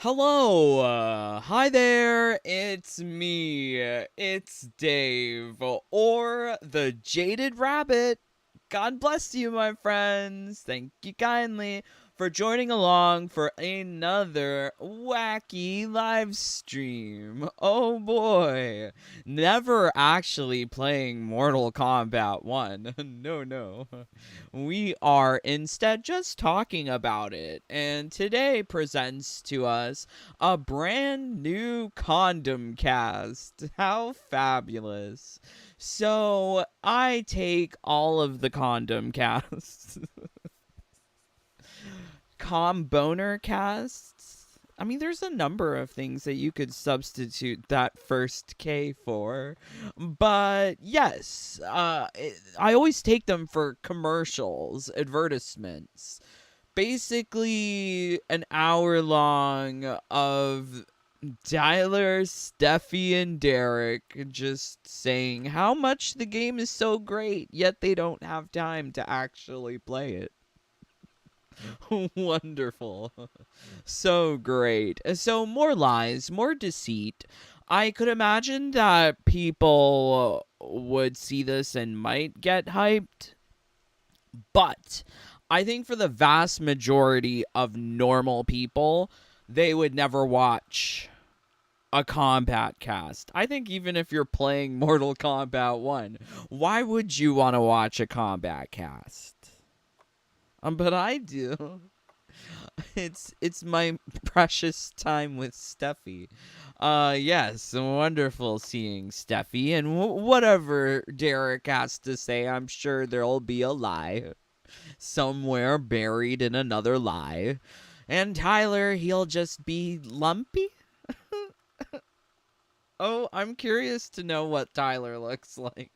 Hello, hi there, it's me, it's Dave, or the Jaded Rabbit. God bless you, my friends. Thank you kindly for joining along for another wacky live stream. Oh boy, never actually playing Mortal Kombat 1. No. We are instead just talking about it, and today presents to us a brand new Kondom cast. How fabulous! So I take all of the Kondom casts, boner casts. I mean, there's a number of things that you could substitute that first K for. But yes, I always take them for commercials, advertisements. Basically, an hour long of Tyler, Steffi, and Derek just saying how much the game is so great, yet they don't have time to actually play it. Wonderful. So great. So more lies, more deceit. I could imagine that people would see this and might get hyped, but I think for the vast majority of normal people, they would never watch a Kombat cast. I think even if you're playing Mortal Kombat 1, why would you want to watch a Kombat cast? But I do. It's my precious time with Steffi. Yes, wonderful seeing Steffi, and whatever Derek has to say, I'm sure there'll be a lie somewhere buried in another lie. And Tyler, he'll just be lumpy? Oh, I'm curious to know what Tyler looks like.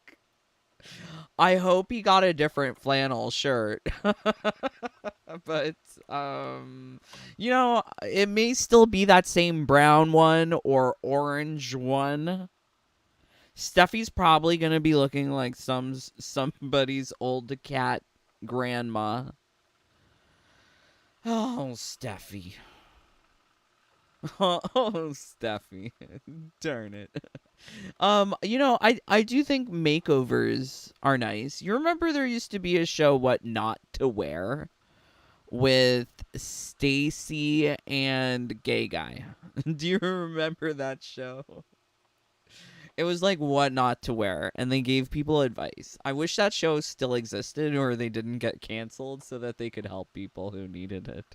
I hope he got a different flannel shirt. But it may still be that same brown one or orange one. Steffi's probably gonna be looking like somebody's old cat grandma. Oh, Steffi. Oh, Steffi. Darn it. I do think makeovers are nice. You remember there used to be a show, What Not to Wear, with Stacy and Gay Guy. Do you remember that show? It was like What Not to Wear, and they gave people advice. I wish that show still existed or they didn't get canceled so that they could help people who needed it.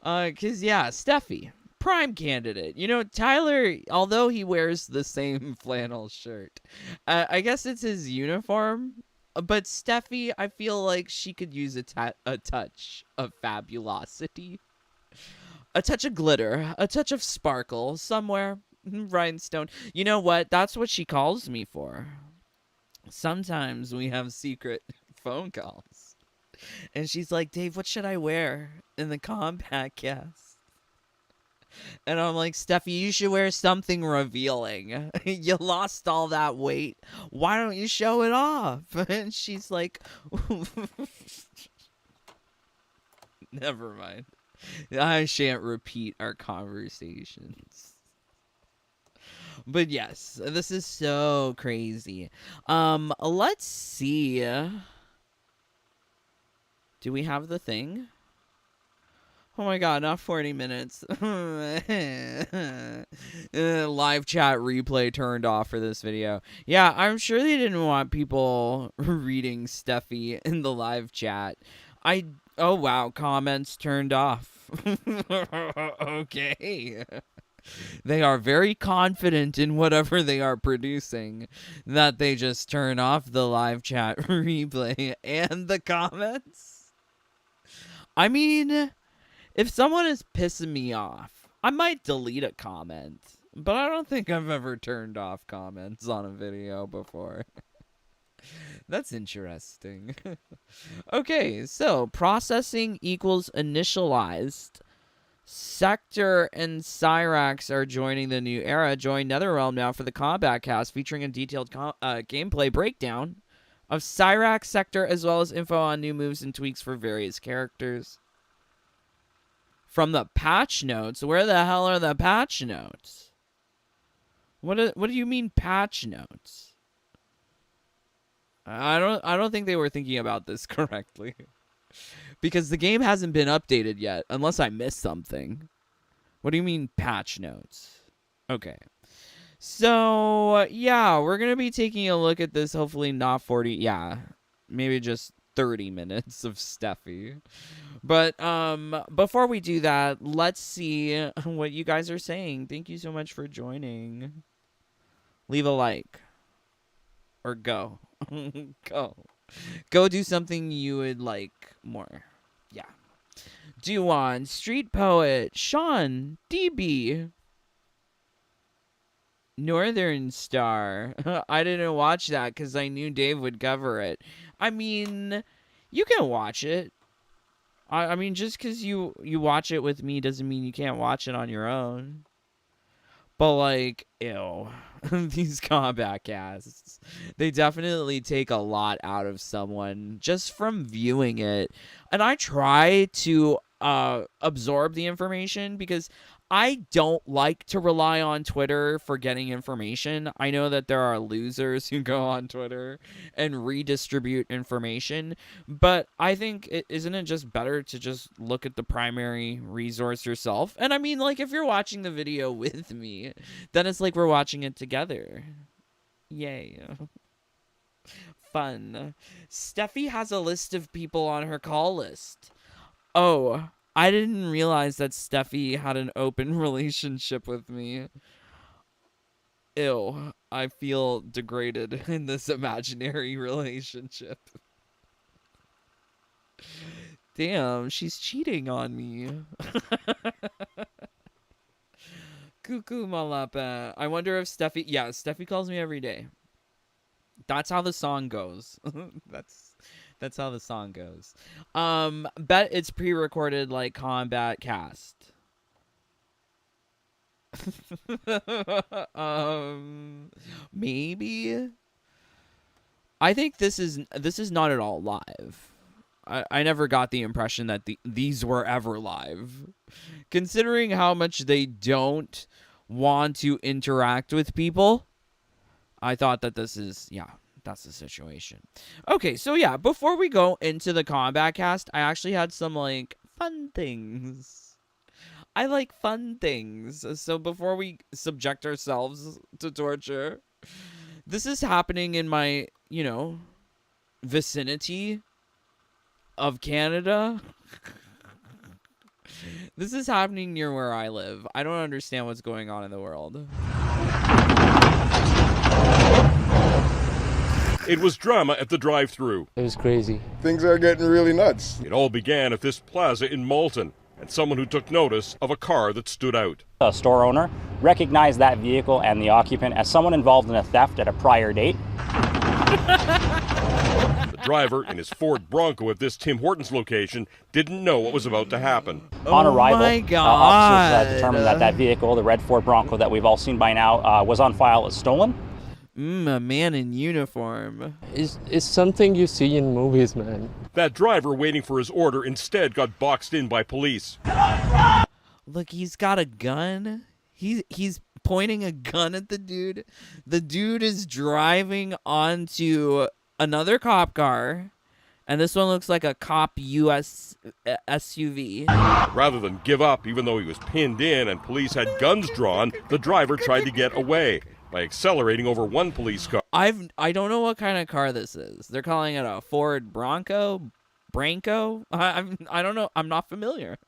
'Cause yeah, Steffi, prime candidate. Tyler, although he wears the same flannel shirt, I guess it's his uniform. But Steffi, I feel like she could use a touch of fabulosity, a touch of glitter, a touch of sparkle somewhere. Rhinestone. You know what? That's what she calls me for. Sometimes we have secret phone calls. And she's like, Dave, what should I wear in the Kombat cast? And I'm like, Steffi, you should wear something revealing. You lost all that weight. Why don't you show it off? And she's like, never mind. I shan't repeat our conversations. But yes, this is so crazy. Let's see. Do we have the thing? Oh my god, not 40 minutes. Live chat replay turned off for this video. Yeah, I'm sure they didn't want people reading Steffi in the live chat. Oh wow, comments turned off. Okay. They are very confident in whatever they are producing that they just turn off the live chat replay and the comments. I mean, if someone is pissing me off, I might delete a comment, but I don't think I've ever turned off comments on a video before. That's interesting. Okay, so processing equals initialized. Sektor and Cyrax are joining the new era. Join NetherRealm now for the Kombat Cast, featuring a detailed gameplay breakdown of Cyrax, Sektor, as well as info on new moves and tweaks for various characters. From the patch notes? Where the hell are the patch notes? What do you mean patch notes? I don't think they were thinking about this correctly. Because the game hasn't been updated yet, unless I missed something. What do you mean patch notes? Okay. So, yeah, we're going to be taking a look at this, hopefully not 40, yeah, maybe just 30 minutes of Steffi. But before we do that, let's see what you guys are saying. Thank you so much for joining. Leave a like. Or go. Go do something you would like more. Yeah. Duan, Street Poet, Sean, DB, Northern Star. I didn't watch that because I knew Dave would cover it. I mean, you can watch it. I mean, just because you watch it with me doesn't mean you can't watch it on your own. But, like, ew. These combat casts. They definitely take a lot out of someone just from viewing it. And I try to absorb the information because I don't like to rely on Twitter for getting information. I know that there are losers who go on Twitter and redistribute information, but I think isn't it just better to just look at the primary resource yourself? And I mean, like, if you're watching the video with me, then it's like we're watching it together. Yay. Fun. Steffi has a list of people on her call list. Oh, I didn't realize that Steffi had an open relationship with me. Ew, I feel degraded in this imaginary relationship. Damn, she's cheating on me. Cuckoo malapa. I wonder if Steffi... Yeah, Steffi calls me every day. That's how the song goes. That's how the song goes. Bet it's pre-recorded like Kombat Kast. Maybe. I think this is not at all live. I never got the impression that these were ever live. Considering how much they don't want to interact with people, I thought that this is, yeah, that's the situation. Okay, so yeah, before we go into the combat cast, I actually had some, like, fun things. I like fun things. So before we subject ourselves to torture, this is happening in my, vicinity of Canada. This is happening near where I live. I don't understand what's going on in the world. It was drama at the drive-thru. It was crazy. Things are getting really nuts. It all began at this plaza in Malton, and someone who took notice of a car that stood out. A store owner recognized that vehicle and the occupant as someone involved in a theft at a prior date. The driver, in his Ford Bronco at this Tim Hortons location, didn't know what was about to happen. On arrival, my God. Officers determined that vehicle, the red Ford Bronco that we've all seen by now, was on file as stolen. A man in uniform. It's something you see in movies, man. That driver waiting for his order instead got boxed in by police. Look, he's got a gun. He's pointing a gun at the dude. The dude is driving onto another cop car, and this one looks like a cop US SUV. Rather than give up, even though he was pinned in and police had guns drawn, the driver tried to get away by accelerating over one police car. I don't know what kind of car this is. They're calling it a Ford Bronco? I don't know. I'm not familiar.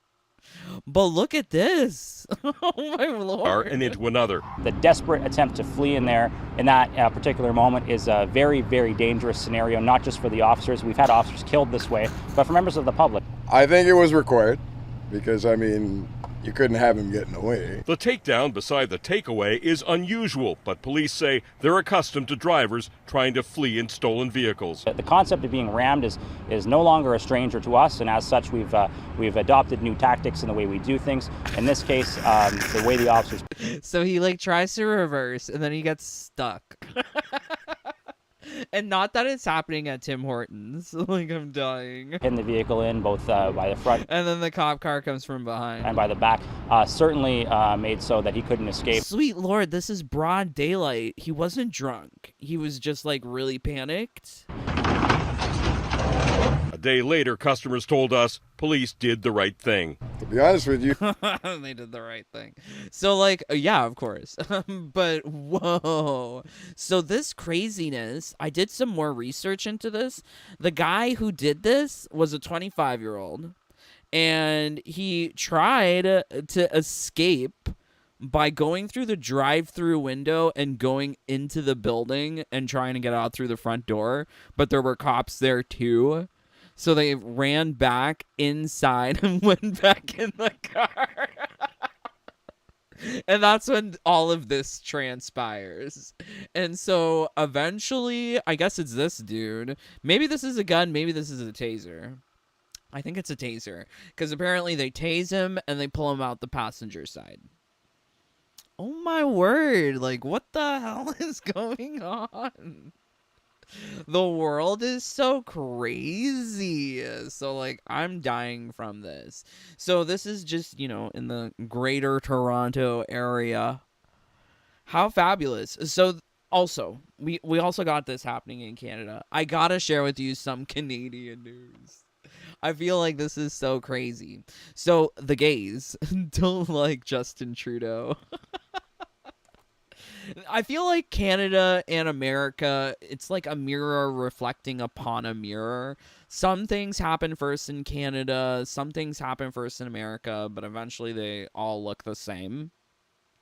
But look at this. Oh, my Lord. And into another. The desperate attempt to flee in there in that particular moment is a very, very dangerous scenario, not just for the officers. We've had officers killed this way, but for members of the public. I think it was required because, I mean, you couldn't have him getting away. The takedown beside the takeaway is unusual, but police say they're accustomed to drivers trying to flee in stolen vehicles. The concept of being rammed is no longer a stranger to us, and as such, we've adopted new tactics in the way we do things. In this case, the way the officers. So he tries to reverse, and then he gets stuck. And not that it's happening at Tim Hortons. Like, I'm dying. Hitting the vehicle in both by the front And then the cop car comes from behind. and by the back, certainly made so that he couldn't escape. Sweet Lord, this is broad daylight. He wasn't drunk. He was just, like, really panicked. A day later, customers told us police did the right thing. To be honest with you, They did the right thing. So, like, yeah, of course. But, whoa. So this craziness, I did some more research into this. The guy who did this was a 25-year-old. And he tried to escape by going through the drive-through window and going into the building and trying to get out through the front door. But there were cops there, too. So they ran back inside and went back in the car. And that's when all of this transpires. And so eventually, I guess it's this dude. Maybe this is a gun. Maybe this is a taser. I think it's a taser. Because apparently they tase him and they pull him out the passenger side. Oh my word. Like, what the hell is going on? The world is so crazy. So, like, I'm dying from this. So this is just, you know, in the greater Toronto area. How fabulous. So also, we also got this happening in Canada. I gotta share with you some Canadian news. I feel like this is so crazy. So the gays don't like Justin Trudeau. I feel like Canada and America, it's like a mirror reflecting upon a mirror. Some things happen first in Canada, some things happen first in America, but eventually they all look the same.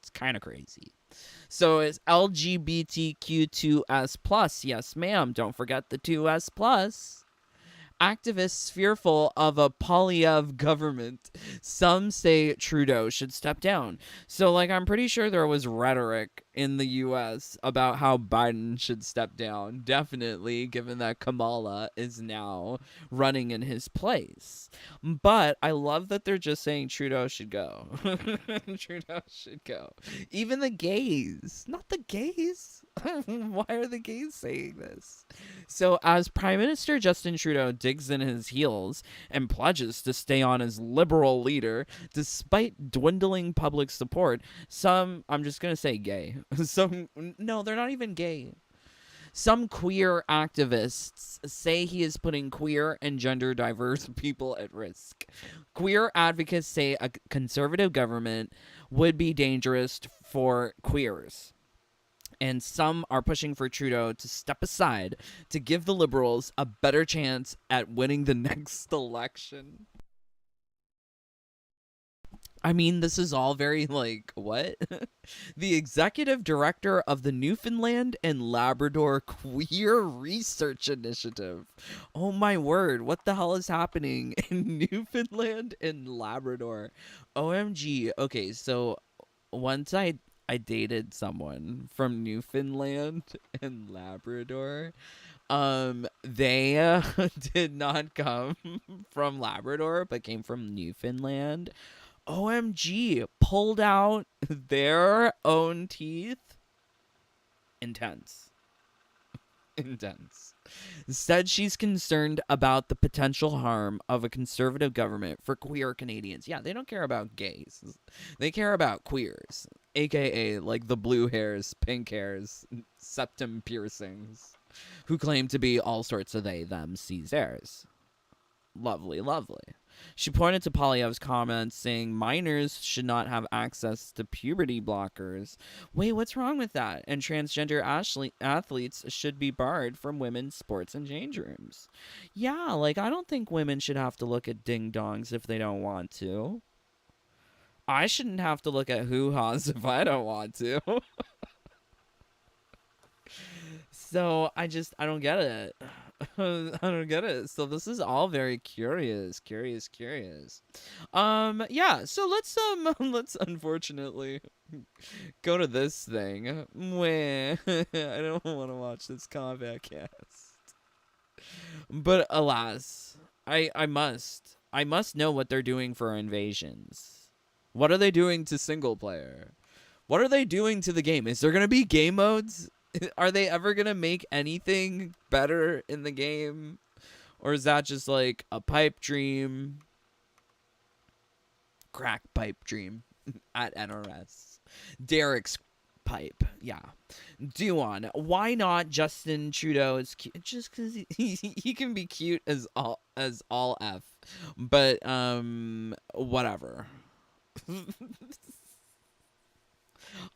It's kind of crazy. So it's LGBTQ2S+. Yes, ma'am. Don't forget the 2S+. Activists fearful of a Polyev government. Some say Trudeau should step down. So, like, I'm pretty sure there was rhetoric in the U.S. about how Biden should step down. Definitely, given that Kamala is now running in his place. But I love that they're just saying Trudeau should go. Trudeau should go. Even the gays. Not the gays. Why are the gays saying this? So as Prime Minister Justin Trudeau digs in his heels and pledges to stay on as Liberal leader, despite dwindling public support, some, I'm just going to say gay. No, they're not even gay. Some queer activists say he is putting queer and gender diverse people at risk. Queer advocates say a conservative government would be dangerous for queers. And some are pushing for Trudeau to step aside to give the Liberals a better chance at winning the next election. I mean, this is all very, like, what? The executive director of the Newfoundland and Labrador Queer Research Initiative. Oh my word, what the hell is happening in Newfoundland and Labrador? OMG. Okay, so once I dated someone from Newfoundland and Labrador. They did not come from Labrador, but came from Newfoundland. OMG, pulled out their own teeth. Intense. Intense. Said she's concerned about the potential harm of a conservative government for queer Canadians. Yeah, they don't care about gays. They care about queers. AKA, like, the blue hairs, pink hairs, septum piercings, who claim to be all sorts of they, them, sees, theirs. Lovely, lovely. She pointed to Polyev's comments saying minors should not have access to puberty blockers. Wait, what's wrong with that? And transgender athletes should be barred from women's sports and change rooms. Yeah, like, I don't think women should have to look at ding-dongs if they don't want to. I shouldn't have to look at hoo-haws if I don't want to. So, I don't get it. I don't get it. So this is all very curious. Yeah, so let's unfortunately go to this thing. Mwah. I don't want to watch this Kombat Kast. But alas, I must know what they're doing for invasions. What are they doing to single player? What are they doing to the game? Is there going to be game modes? Are they ever gonna make anything better in the game? Or is that just like a pipe dream? Crack pipe dream at NRS. Derek's pipe. Yeah. Duan. Why not Justin Trudeau is cute? Just because he can be cute as all F. But whatever.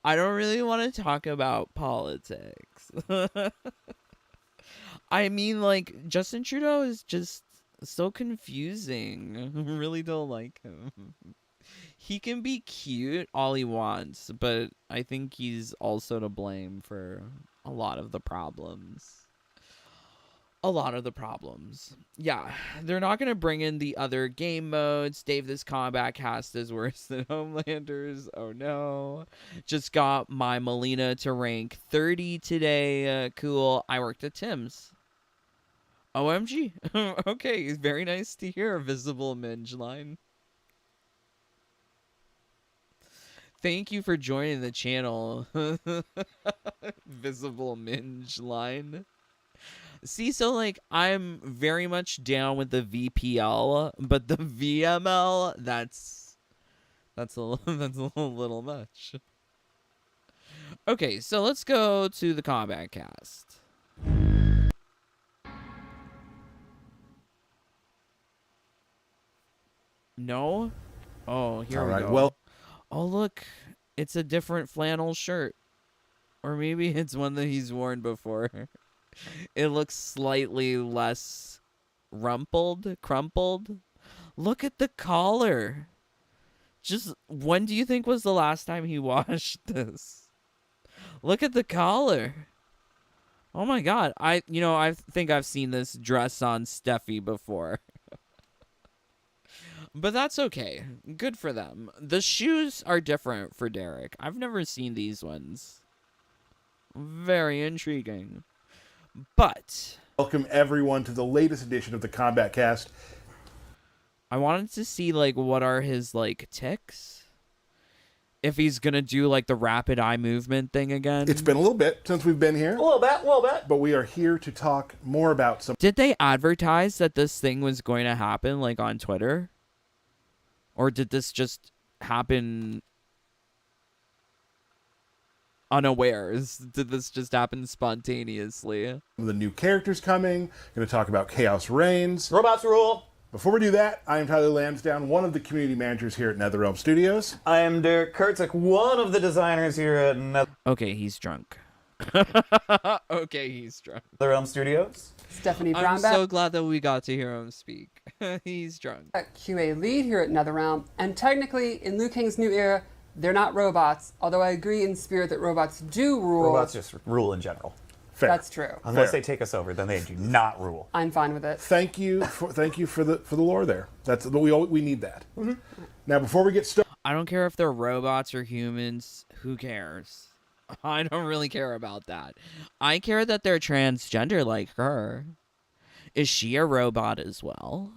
I don't really want to talk about politics. I mean, like, Justin Trudeau is just so confusing. I really don't like him. He can be cute all he wants, but I think he's also to blame for a lot of the problems. Yeah, they're not going to bring in the other game modes. Dave, this Kombat Kast is worse than Homelanders. Oh, no. Just got my Melina to rank 30 today. Cool. I worked at Tim's. OMG. Okay, very nice to hear. Visible Minge line. Thank you for joining the channel. Visible Minge line. See, so like I'm very much down with the VPL, but the VML, that's a little much. Okay, so let's go to the Kombat Kast. No? Oh, here we go. Well, oh, look. It's a different flannel shirt. Or maybe it's one that he's worn before. It looks slightly less crumpled. Look at the collar. Just, when do you think was the last time he washed this? Look at the collar. Oh my god. I think I've seen this dress on Steffi before. But that's okay. Good for them. The shoes are different for Derek. I've never seen these ones. Very intriguing. But welcome everyone to the latest edition of the Kombat Kast. I wanted to see like what are his like tics. If he's gonna do like the rapid eye movement thing again. It's been a little bit since we've been here. A little bit. But we are here to talk more about some. Did they advertise that this thing was going to happen like on Twitter? Or did this just happen unawares? Did this just happen spontaneously? The new characters coming. Going to talk about Chaos Reigns. Robots rule. Before we do that, I am Tyler Lansdowne, one of the community managers here at NetherRealm Studios. I am Derek Kurtzak, one of the designers here at Okay, he's drunk. Okay, he's drunk. NetherRealm Studios. Stephanie I'm Brownback, so glad that we got to hear him speak. He's drunk. QA lead here at NetherRealm, and technically, in Liu Kang's new era, they're not robots, although I agree in spirit that robots do rule. Robots just rule in general. Fair. That's true. Unless they take us over, then they do not rule. I'm fine with it. Thank you for the lore there. That's we need that. Mm-hmm. Now, before we get started, I don't care if they're robots or humans. Who cares? I don't really care about that. I care that they're transgender like her. Is she a robot as well?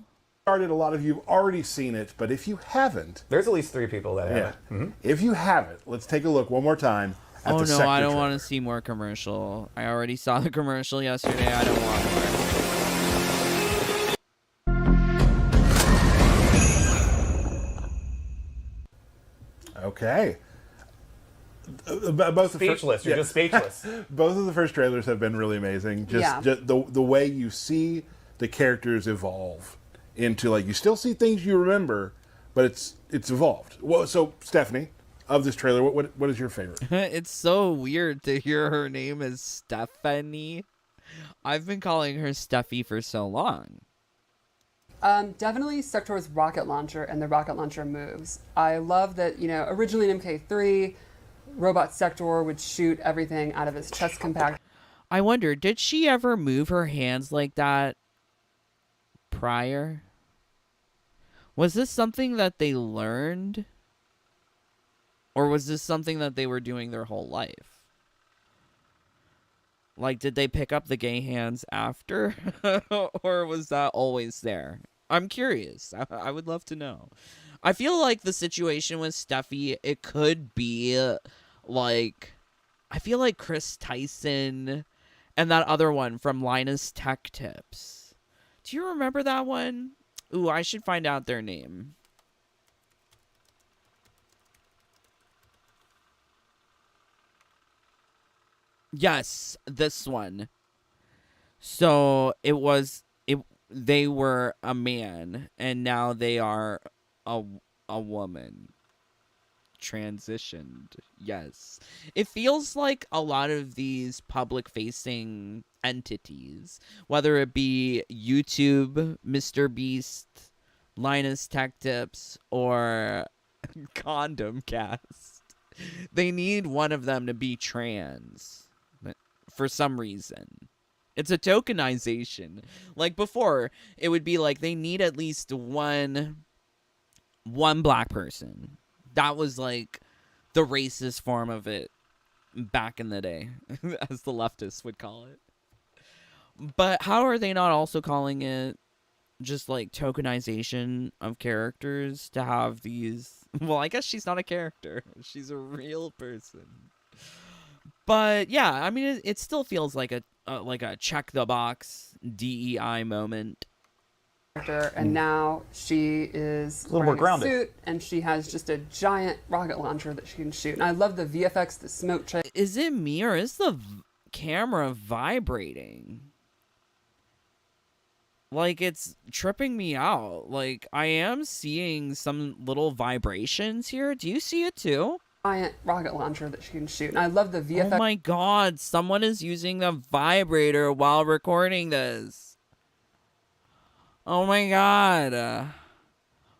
a lot of you have already seen it, but if you haven't, There's at least 3 people that have it. Mm-hmm. If you haven't, let's take a look one more time at Oh the no, Sektor I don't trailer. want to see more commercial. I already saw the commercial yesterday. I don't want more. Okay. Both Speechless. You're just speechless. Both of the first trailers have been really amazing. Yeah. Just the way you see the characters evolve into, like, you still see things you remember, but it's evolved. Well, so Stephanie, of this trailer, what is your favorite? It's so weird to hear her name as Stephanie. I've been calling her Steffi for so long. Definitely Sektor's rocket launcher and the rocket launcher moves. I love that, originally in MK3, Robot Sektor would shoot everything out of his chest compact. I wonder, did she ever move her hands like that prior? Was this something that they learned? Or was this something that they were doing their whole life? Like, did they pick up the gay hands after? Or was that always there? I'm curious. I would love to know. I feel like the situation with Steffi, it could be like I feel like Chris Tyson and that other one from Linus Tech Tips. Do you remember that one? Ooh, I should find out their name. Yes, this one. So they were a man and now they are a woman. Transitioned. Yes. It feels like a lot of these public facing entities, whether it be YouTube, Mr. Beast, Linus Tech Tips, or Kondom Cast, they need one of them to be trans for some reason. It's a tokenization. Like before, it would be like they need at least one black person. That was like the racist form of it back in the day, as the leftists would call it. But how are they not also calling it just like tokenization of characters to have these? Well, I guess she's not a character. She's a real person. But yeah, I mean, it still feels like a check the box DEI moment. And now she is A little more wearing grounded. suit, and she has just a giant rocket launcher that she can shoot. And I love the VFX, the smoke trail. Is it me or is the camera vibrating? Like, it's tripping me out. Like, I am seeing some little vibrations here. Do you see it too? Giant rocket launcher that she can shoot. And I love the VFX. Oh my god, someone is using the vibrator while recording this. Oh my god.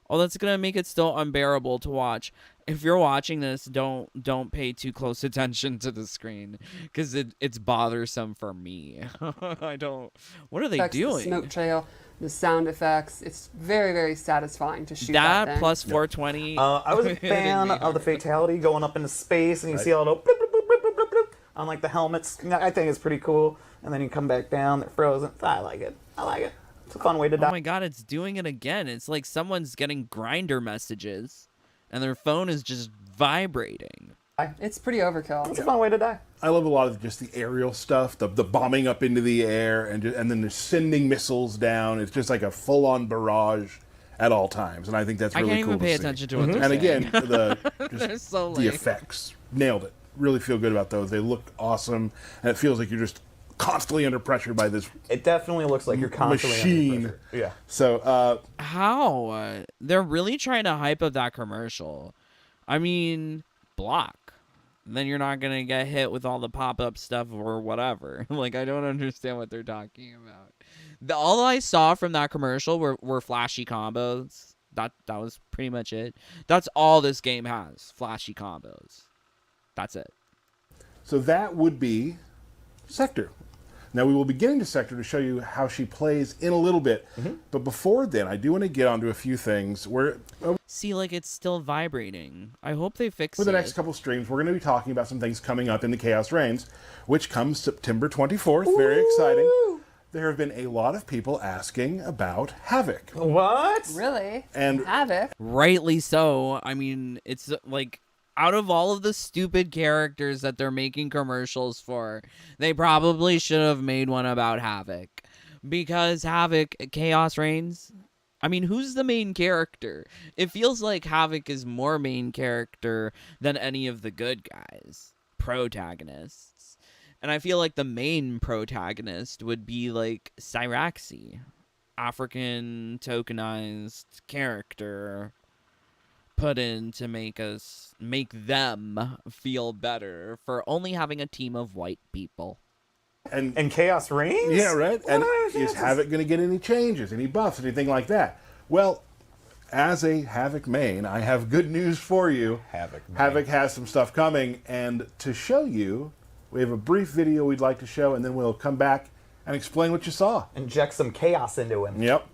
Oh, that's gonna make it still unbearable to watch. If you're watching this, don't pay too close attention to the screen, because it's bothersome for me. I don't. What are they The doing? smoke trail, the sound effects. It's very, very satisfying to shoot that thing. Plus 420. I was a fan of the fatality going up into space, and you see all the bloop, bloop, bloop, bloop, bloop, bloop, on like the helmets. I think it's pretty cool. And then you come back down, they're frozen. I like it. I like it. It's a fun way to die. Oh my god, it's doing it again. It's like someone's getting Grinder messages, and their phone is just vibrating. It's pretty overkill. It's a fun way to die. I love a lot of just the aerial stuff, the bombing up into the air, and then they're sending missiles down. It's just like a full-on barrage at all times, and I think that's really cool. I can't even pay to see. attention to what they're And saying. again, They're so the lame. effects nailed it. Really feel good about those. They look awesome, and it feels like you're just constantly under pressure by this It definitely looks like you're constantly machine. under pressure. Yeah. So How? They're really trying to hype up that commercial. I mean, block. Then you're not going to get hit with all the pop-up stuff or whatever. Like, I don't understand what they're talking about. All I saw from that commercial were flashy combos. That was pretty much it. That's all this game has. Flashy combos. That's it. So that would be Sektor. Now we will be getting to Sektor to show you how she plays in a little bit. But before then, I do want to get onto a few things where See, like, it's still vibrating. I hope they fix for it. the next couple streams, we're going to be talking about some things coming up in the Chaos Reigns, which comes September 24th. Very exciting. There have been a lot of people asking about Havoc. What? Really? And Havoc. Rightly so. I mean, it's like, out of all of the stupid characters that they're making commercials for, they probably should have made one about Havoc. Because Havoc, Chaos Reigns, I mean, who's the main character? It feels like Havoc is more main character than any of the good guys, protagonists. And I feel like the main protagonist would be like Cyrax, African tokenized character put in to make them feel better for only having a team of white people. And Chaos Reigns? yeah, right. What And are the is chances? Havoc going to get any changes, any buffs, anything like that? Well, as a Havoc main, I have good news for you. Havoc main. Havoc has some stuff coming, and to show you, we have a brief video we'd like to show, and then we'll come back and explain what you saw. Inject some chaos into him. Yep.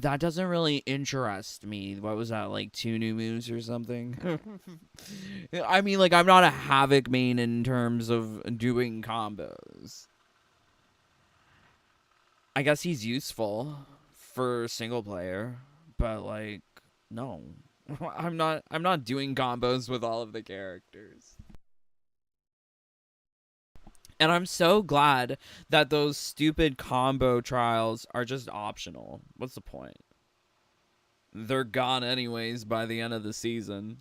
That doesn't really interest me. What was that, like 2 new moves or something? I mean, like, I'm not a Havoc main in terms of doing combos. I guess he's useful for single player, but like, no. I'm not doing combos with all of the characters. And I'm so glad that those stupid combo trials are just optional. What's the point? They're gone anyways by the end of the season.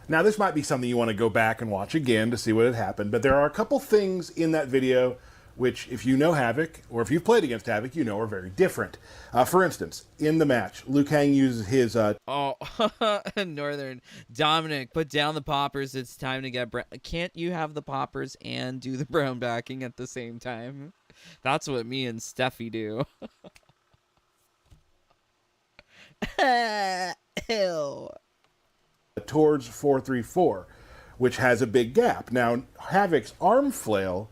Now, this might be something you want to go back and watch again to see what had happened, but there are a couple things in that video which, if you know Havoc, or if you've played against Havoc, you know are very different. For instance, in the match, Liu Kang uses his... Northern. Dominic, put down the poppers. It's time to get... Can't you have the poppers and do the brown backing at the same time? That's what me and Steffi do. Ew. Towards 434, which has a big gap. Now, Havoc's arm flail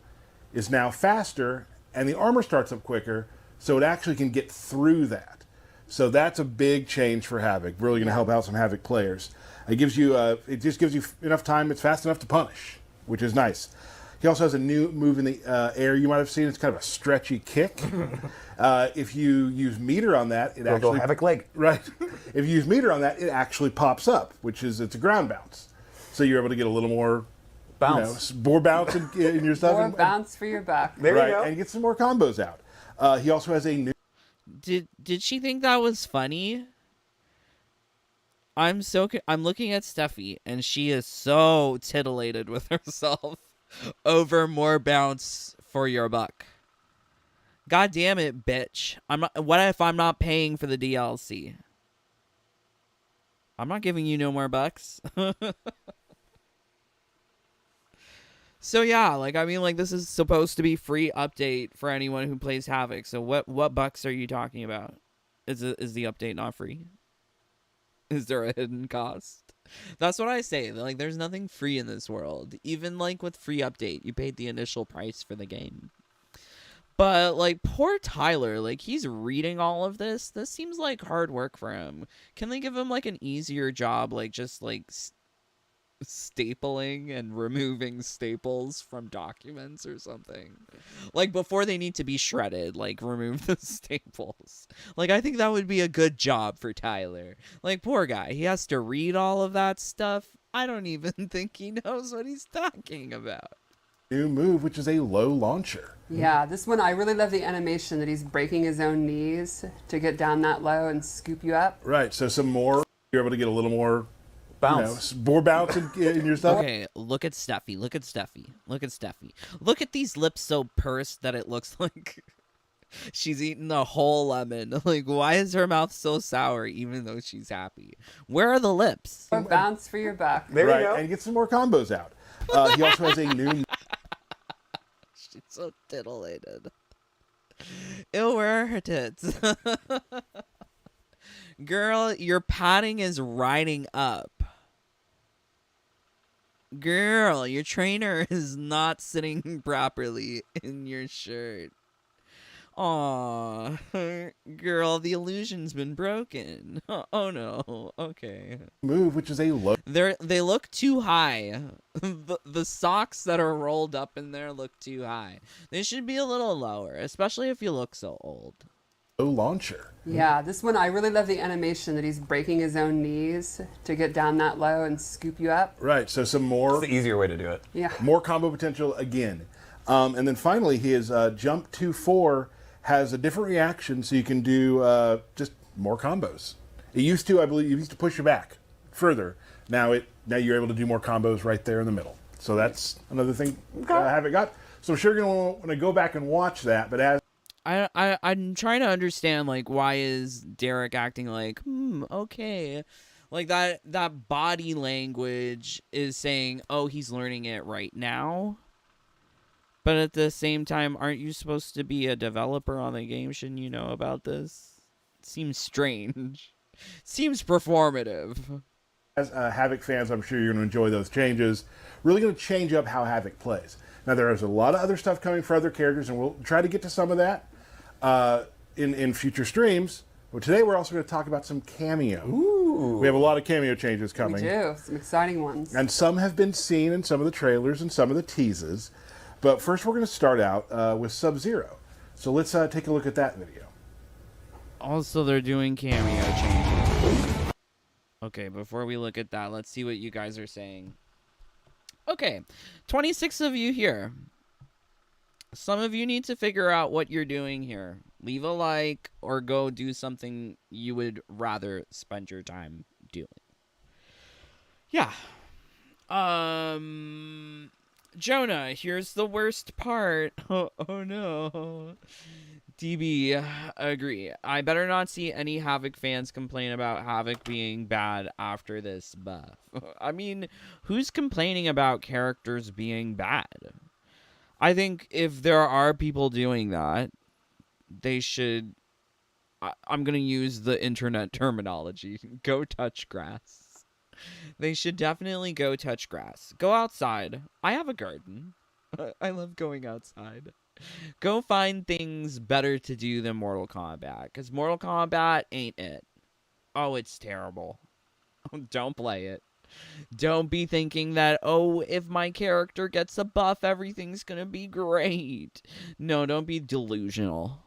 is now faster, and the armor starts up quicker, so it actually can get through that. So that's a big change for Havoc. Really going to help out some Havoc players. It gives you, it just gives you enough time. It's fast enough to punish, which is nice. He also has a new move in the air you might have seen. It's kind of a stretchy kick. If you use meter on that, it actually... Go Havoc leg. Right. If you use meter on that, it actually pops up, which is, it's a ground bounce. So you're able to get a little more... Bounce. More bounce in your stuff. More bounce for your back. There you go. And get some more combos out. He also has a new... Did she think that was funny? I'm looking at Steffi, and she is so titillated with herself over more bounce for your buck. God damn it, bitch. What if I'm not paying for the DLC? I'm not giving you no more bucks. So yeah, like, I mean, like, this is supposed to be free update for anyone who plays Havoc. So what bucks are you talking about? Is the update not free? Is there a hidden cost? That's what I say. Like, there's nothing free in this world. Even like with free update, you paid the initial price for the game. But like, poor Tyler, like, he's reading all of this. This seems like hard work for him. Can they give him like an easier job, like just like stapling and removing staples from documents or something? Like, before they need to be shredded, like, remove the staples. Like, I think that would be a good job for Tyler. Like, poor guy, he has to read all of that stuff. I don't even think he knows what he's talking about. New move, which is a low launcher. Yeah, this one, I really love the animation that he's breaking his own knees to get down that low and scoop you up. Right, so some more, you're able to get a little more bounce. More bounce in your stuff. Okay, look at Steffi. Look at Steffi. Look at Steffi. Look at these lips so pursed that it looks like she's eaten the whole lemon. Like, why is her mouth so sour even though she's happy? Where are the lips? More bounce for your back. There you go. And get some more combos out. He also has a new... She's so titillated. Ew, where are her tits? Girl, your padding is riding up. Girl, your trainer is not sitting properly in your shirt. Aw, girl, the illusion's been broken. Oh no, okay. Move, which is a low... They look too high. The socks that are rolled up in there look too high. They should be a little lower, especially if you look so old. Low launcher. Yeah, this one, I really love the animation that he's breaking his own knees to get down that low and scoop you up. Right, so some more... It's the easier way to do it. Yeah. More combo potential again. And then finally, his jump 2-4 has a different reaction, so you can do just more combos. It used to, I believe, it used to push you back further. Now you're able to do more combos right there in the middle. So that's another thing I haven't got. So I'm sure you're going to want to go back and watch that, but as... I'm trying to understand, like, why is Derek acting like, okay. Like, that body language is saying, oh, he's learning it right now. But at the same time, aren't you supposed to be a developer on the game? Shouldn't you know about this? It seems strange. Seems performative. As Havoc fans, I'm sure you're going to enjoy those changes. Really going to change up how Havoc plays. Now, there is a lot of other stuff coming for other characters, and we'll try to get to some of that in future streams. Well, today we're also going to talk about some cameo. Ooh. We have a lot of cameo changes We coming. do. Some exciting ones. And some have been seen in some of the trailers and some of the teases. But first we're going to start out with Subzero. So let's take a look at that video. Also, they're doing cameo changes. Okay, before we look at that, let's see what you guys are saying. Okay, 26 of you here. Some of you need to figure out what you're doing here. Leave a like or go do something you would rather spend your time doing. Yeah. Jonah, here's the worst part. Oh no. DB, agree. I better not see any Havoc fans complain about Havoc being bad after this buff. I mean, who's complaining about characters being bad? I think if there are people doing that, they should... I'm going to use the internet terminology. Go touch grass. They should definitely go touch grass. Go outside. I have a garden. I love going outside. Go find things better to do than Mortal Kombat, because Mortal Kombat ain't it. Oh, it's terrible. Don't play it. Don't be thinking that, oh, if my character gets a buff, everything's gonna be great. No, don't be delusional.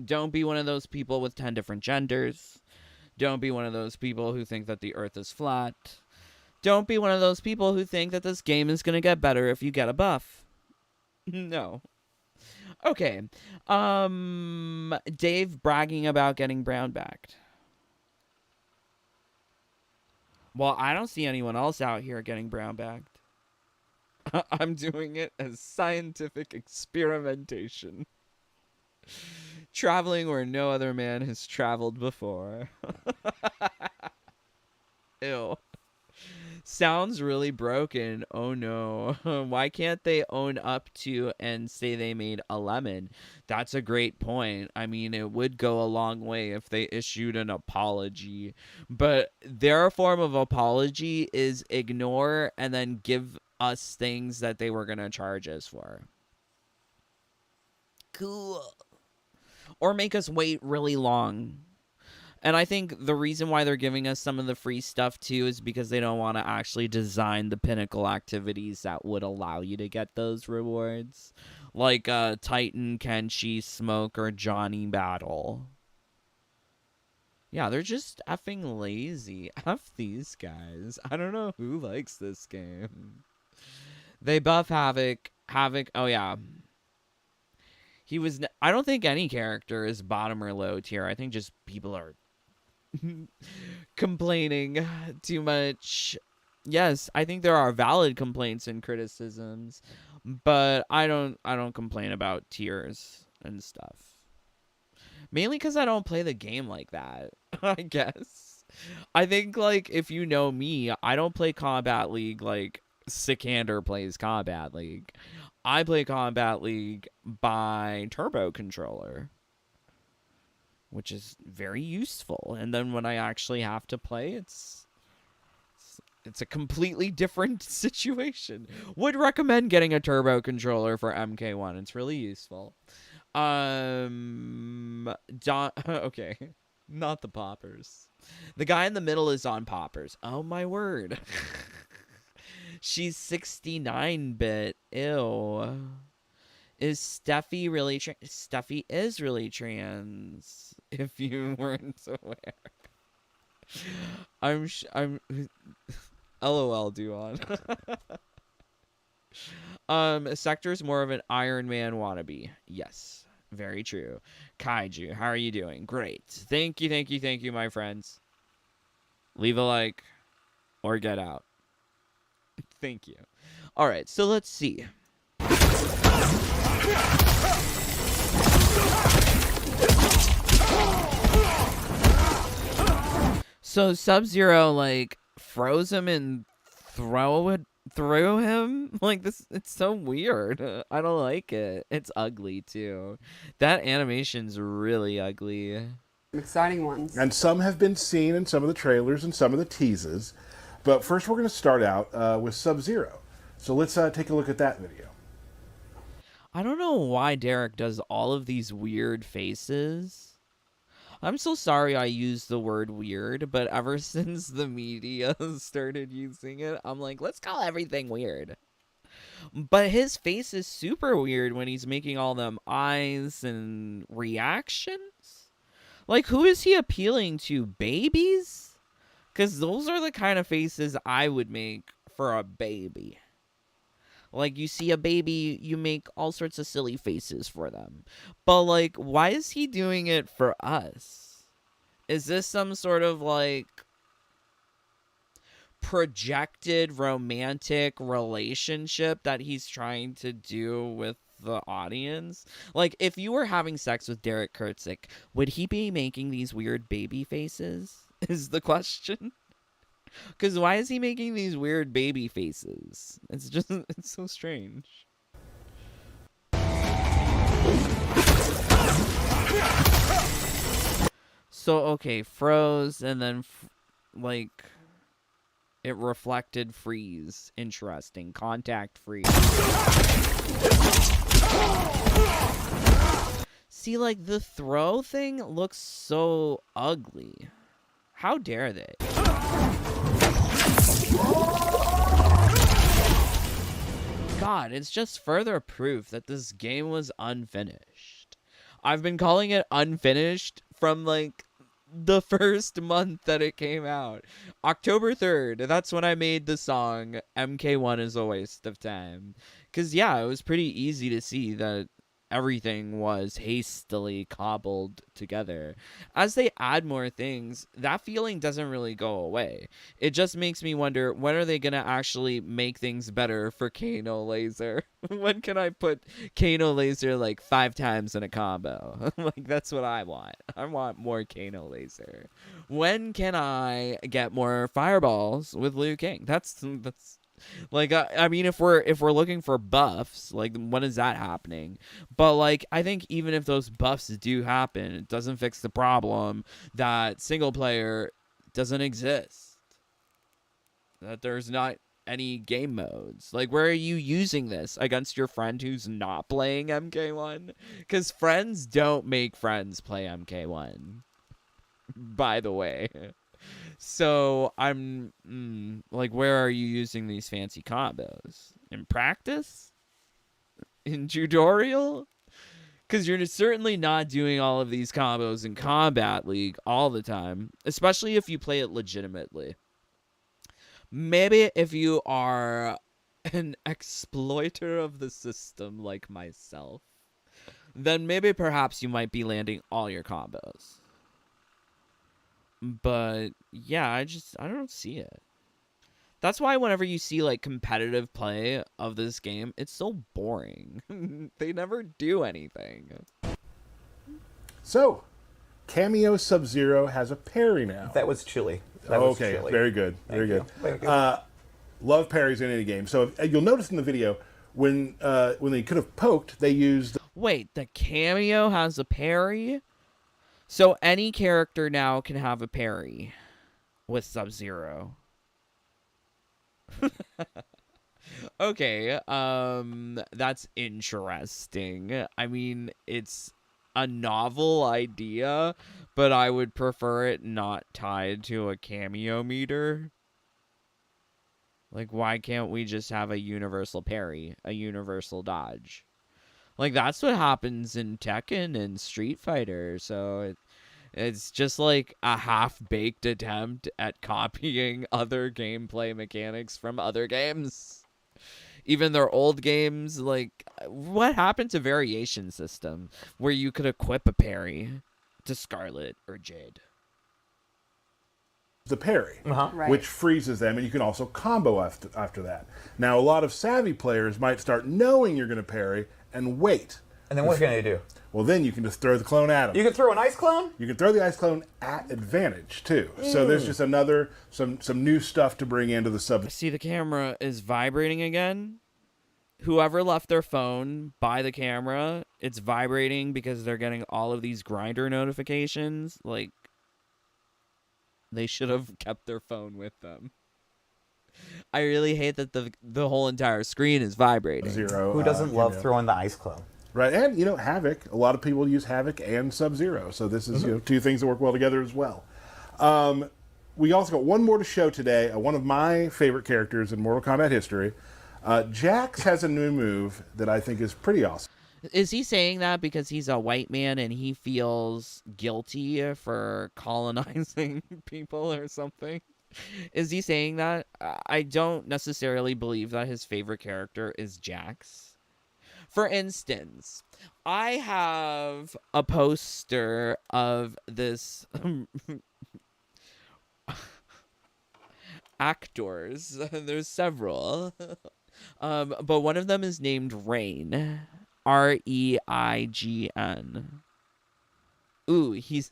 Don't be one of those people with 10 different genders. Don't be one of those people who think that the earth is flat. Don't be one of those people who think that this game is gonna get better if you get a buff. No. Okay. Dave bragging about getting brown backed. Well, I don't see anyone else out here getting brown backed. I'm doing it as scientific experimentation. Traveling where no other man has traveled before. Ew. Sounds really broken. Oh no. Why can't they own up to and say they made a lemon? That's a great point. I mean, it would go a long way if they issued an apology. But their form of apology is ignore and then give us things that they were going to charge us for. Cool. Or make us wait really long. And I think the reason why they're giving us some of the free stuff, too, is because they don't want to actually design the pinnacle activities that would allow you to get those rewards. Like Titan, Kenshi, Smoke, or Johnny Battle. Yeah, they're just effing lazy. F these guys. I don't know who likes this game. They buff Havoc. Havoc, oh yeah. He was... I don't think any character is bottom or low tier. I think just people are... complaining too much. Yes, I think there are valid complaints and criticisms, but I don't complain about tiers and stuff. Mainly because I don't play the game like that. I guess. I think, like, if you know me, I don't play Combat League like Sikander plays Combat League. I play Combat League by Turbo Controller, which is very useful. And then when I actually have to play, it's a completely different situation. Would recommend getting a turbo controller for MK1. It's really useful. Okay. Not the poppers. The guy in the middle is on poppers. Oh my word. She's 69-bit. Ew. Is Steffi really trans? Steffi is really trans. If you weren't aware. I'm LOL, Duon. Sektor's more of an Iron Man wannabe. Yes, very true. Kaiju, how are you doing? Great. Thank you, my friends. Leave a like or get out. Thank you. All right, so let's see. So Subzero like froze him and threw him like this. It's so weird. I don't like it. It's ugly too. That animation's really ugly. Exciting ones. And some have been seen in some of the trailers and some of the teases. But first we're going to start out with Subzero. So let's take a look at that video. I don't know why Derek does all of these weird faces. I'm so sorry I used the word weird, but ever since the media started using it, I'm like, let's call everything weird. But his face is super weird when he's making all them eyes and reactions. Like, who is he appealing to? Babies? Because those are the kind of faces I would make for a baby. Like, you see a baby, you make all sorts of silly faces for them. But, like, why is he doing it for us? Is this some sort of, like, projected romantic relationship that he's trying to do with the audience? Like, if you were having sex with Derek Kurtzik, would he be making these weird baby faces? Is the question. Because why is he making these weird baby faces? It's so strange. So, okay, froze, and then, like, it reflected freeze. Interesting. Contact freeze. See, like, the throw thing looks so ugly. How dare they? God, it's just further proof that this game was unfinished. I've been calling it unfinished from, like, the first month that it came out. October 3rd, that's when I made the song MK1 is a Waste of Time. Because, yeah, it was pretty easy to see that everything was hastily cobbled together. As they add more things, that feeling doesn't really go away. It just makes me wonder, when are they going to actually make things better for Kano Laser? When can I put Kano Laser like 5 times in a combo? Like, that's what I want. I want more Kano Laser. When can I get more fireballs with Liu Kang? That's like, I mean, if we're looking for buffs, like, when is that happening? But, like, I think even if those buffs do happen, it doesn't fix the problem that single player doesn't exist. That there's not any game modes. Like, where are you using this? Against your friend who's not playing MK1? Because friends don't make friends play MK1. By the way. So, I'm, like, where are you using these fancy combos? In practice? In tutorial? Because you're certainly not doing all of these combos in Combat League all the time. Especially if you play it legitimately. Maybe if you are an exploiter of the system like myself, then maybe perhaps you might be landing all your combos. But yeah, I don't see it. That's why whenever you see like competitive play of this game, it's so boring. They never do anything. So, Cameo Subzero has a parry now. That was chilly. That was okay, chilly. very good, very good. Thank you. Love parries in any game. So you'll notice in the video when they could have poked, they used. Wait, the Cameo has a parry? So any character now can have a parry with Subzero. Okay, that's interesting. I mean, it's a novel idea, but I would prefer it not tied to a cameo meter. Like, why can't we just have a universal parry, a universal dodge? Like, that's what happens in Tekken and Street Fighter, so it's just like a half-baked attempt at copying other gameplay mechanics from other games. Even their old games, like, what happened to Variation System, where you could equip a parry to Scarlet or Jade? The parry, Right. which freezes them, and you can also combo after that. Now, a lot of savvy players might start knowing you're going to parry and wait. And then what can you do? Well, then you can just throw the clone at them. You can throw an ice clone? You can throw the ice clone at advantage, too. So there's just another, some new stuff to bring into the sub. See, the camera is vibrating again. Whoever left their phone by the camera, it's vibrating because they're getting all of these grinder notifications. Like, they should have kept their phone with them. I really hate that the whole entire screen is vibrating. Zero. Who doesn't love cameo. throwing the ice clone? Right, and Havoc. A lot of people use Havoc and Subzero, so this is two things that work well together as well. We also got one more to show today. One of my favorite characters in Mortal Kombat history. Jax has a new move that I think is pretty awesome. Is he saying that because he's a white man and he feels guilty for colonizing people or something? Is he saying that? I don't necessarily believe that his favorite character is Jax. For instance, I have a poster of this actors. There's several. But one of them is named Rain. Reign. Ooh, he's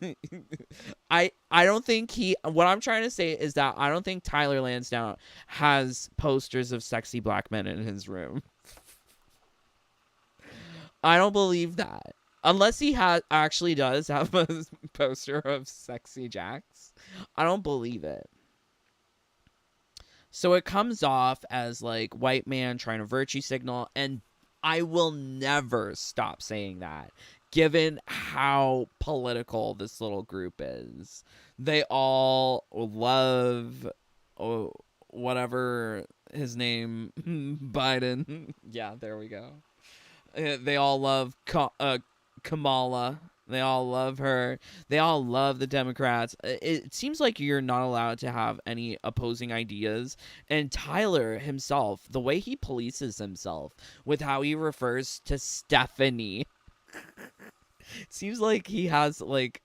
I don't think what I'm trying to say is that I don't think Tyler Lansdowne has posters of sexy black men in his room. I don't believe that. Unless he actually does have a poster of sexy Jax. I don't believe it. So it comes off as like white man trying to virtue signal, and I will never stop saying that, given how political this little group is. They all love whatever his name, Biden. Yeah, there we go. They all love Kamala. They all love her. They all love the Democrats. It seems like you're not allowed to have any opposing ideas. And Tyler himself, the way he polices himself with how he refers to Stephanie, it seems like he has like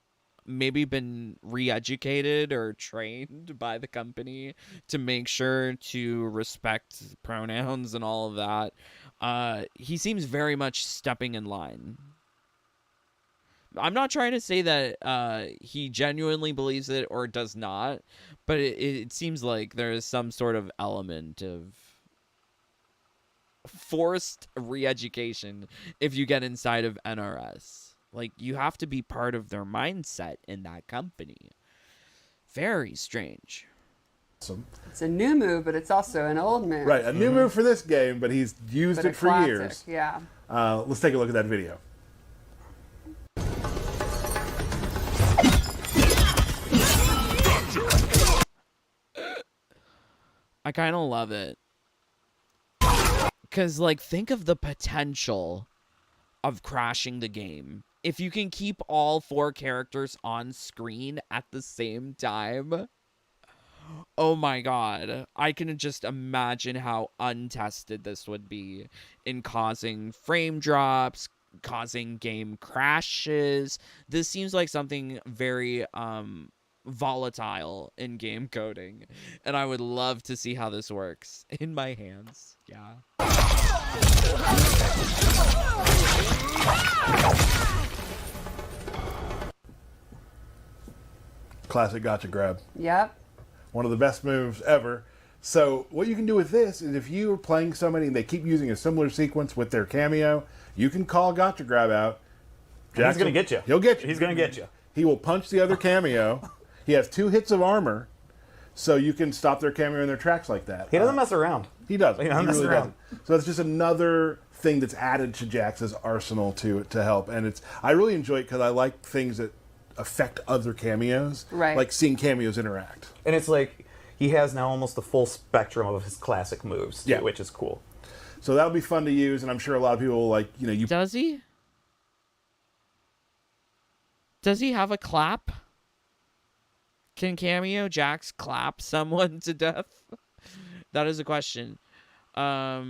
maybe been re-educated or trained by the company to make sure to respect pronouns and all of that. He seems very much stepping in line. I'm not trying to say that he genuinely believes it or does not, but it seems like there is some sort of element of forced re-education if you get inside of NRS. Like, you have to be part of their mindset in that company. Very strange. It's a new move, but it's also an old move. Right, a new move for this game, but he's used it for classic, years. Yeah. Let's take a look at that video. I kind of love it. Because, like, think of the potential of crashing the game. If you can keep all 4 characters on screen at the same time, oh my god. I can just imagine how untested this would be in causing frame drops, causing game crashes. This seems like something very volatile in game coding, and I would love to see how this works in my hands. Yeah. Classic gotcha grab. Yep. One of the best moves ever. So what you can do with this is if you are playing somebody and they keep using a similar sequence with their cameo, you can call gotcha grab out. He's going to get you. He'll get you. He's going to get you. He will punch the other cameo. He has 2 hits of armor, so you can stop their cameo in their tracks like that. He doesn't mess around. He doesn't. He doesn't mess around. Doesn't. So it's just another thing that's added to Jax's arsenal to help. And I really enjoy it because I like things that affect other cameos. Right. Like seeing cameos interact. And it's like he has now almost the full spectrum of his classic moves, too, which is cool. So that'll be fun to use, and I'm sure a lot of people will like, you... Does he? Does he have a clap? Can Cameo Jax clap someone to death? That is a question. I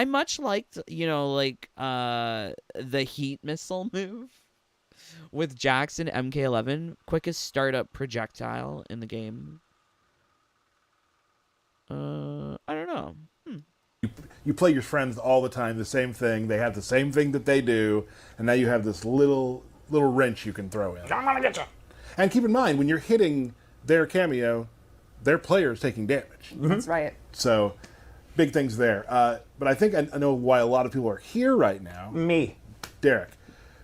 much liked, the heat missile move with Jax and MK11. Quickest startup projectile in the game. I don't know. You play your friends all the time, the same thing. They have the same thing that they do, and now you have this little wrench you can throw in. I'm gonna get you. And keep in mind, when you're hitting their cameo, their player's taking damage. That's right. So, big things there. But I think I know why a lot of people are here right now. Me. Derek.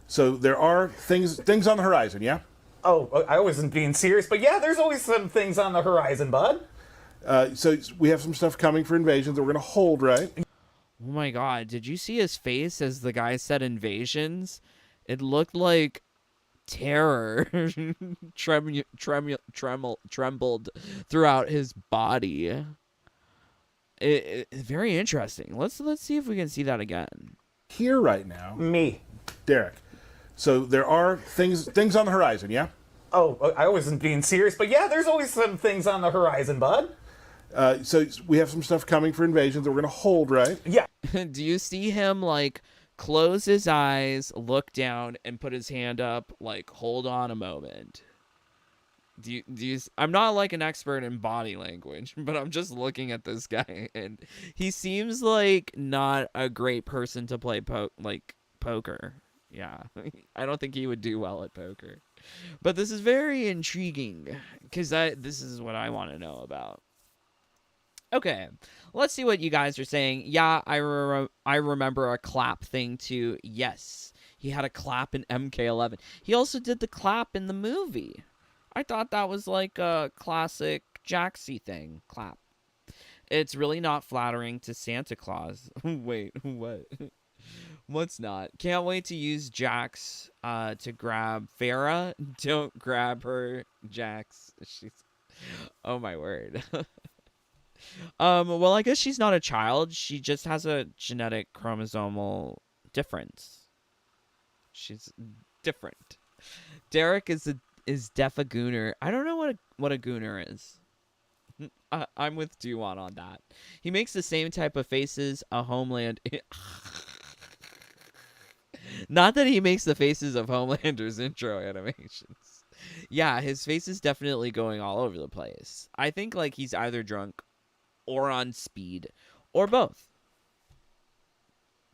So there are things on the horizon, yeah? Oh, I wasn't being serious, but yeah, there's always some things on the horizon, bud. So we have some stuff coming for Invasions that we're going to hold, right? Oh my god, did you see his face as the guy said invasions? It looked like terror trembled throughout his body. Very interesting. Let's see if we can see that again. Here right now, Me. Derek. So there are things on the horizon, yeah? Oh, I wasn't being serious, but yeah, there's always some things on the horizon, bud. So we have some stuff coming for Invasions that we're going to hold, right? Yeah. Do you see him like close his eyes, look down, and put his hand up like hold on a moment? Do you I'm not like an expert in body language, but I'm just looking at this guy and he seems like not a great person to play poker. Yeah. I don't think he would do well at poker. But this is very intriguing cuz this is what I want to know about. Okay, let's see what you guys are saying. Yeah, I remember a clap thing too. Yes, he had a clap in MK11. He also did the clap in the movie. I thought that was like a classic Jaxie thing, clap. It's really not flattering to Santa Claus. Wait, what? What's not? Can't wait to use Jax to grab Farah. Don't grab her, Jax. She's... Oh my word. Well, I guess she's not a child. She just has a genetic chromosomal difference. She's different. Derek is def a gooner. I don't know what a gooner is. I'm with Duwan on that. He makes the same type of faces a Homeland. Not that he makes the faces of Homelander's intro animations. Yeah, his face is definitely going all over the place. I think like he's either drunk or on speed, or both.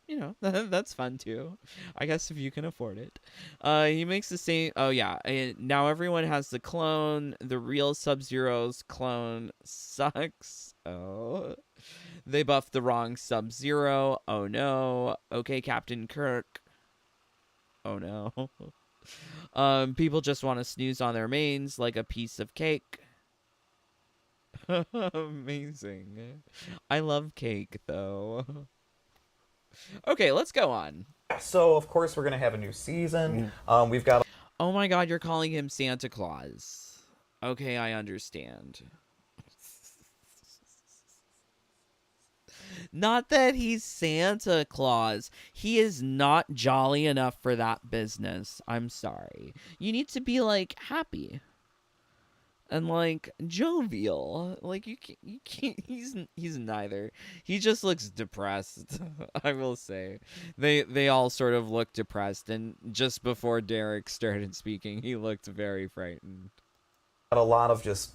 You know, that's fun too. I guess if you can afford it. He makes the same... Oh yeah, now everyone has the clone. The real Subzero's clone sucks. Oh. They buffed the wrong Subzero. Oh no. Okay, Captain Kirk. Oh no. People just want to snooze on their mains like a piece of cake. Amazing. I love cake, though. Okay, let's go on. So, of course, we're going to have a new season. We've got... Oh my god, you're calling him Santa Claus. Okay, I understand. Not that he's Santa Claus. He is not jolly enough for that business. I'm sorry. You need to be, like, happy. And like jovial, like you can't. He's neither. He just looks depressed. I will say, they all sort of look depressed. And just before Derek started speaking, he looked very frightened. A lot of just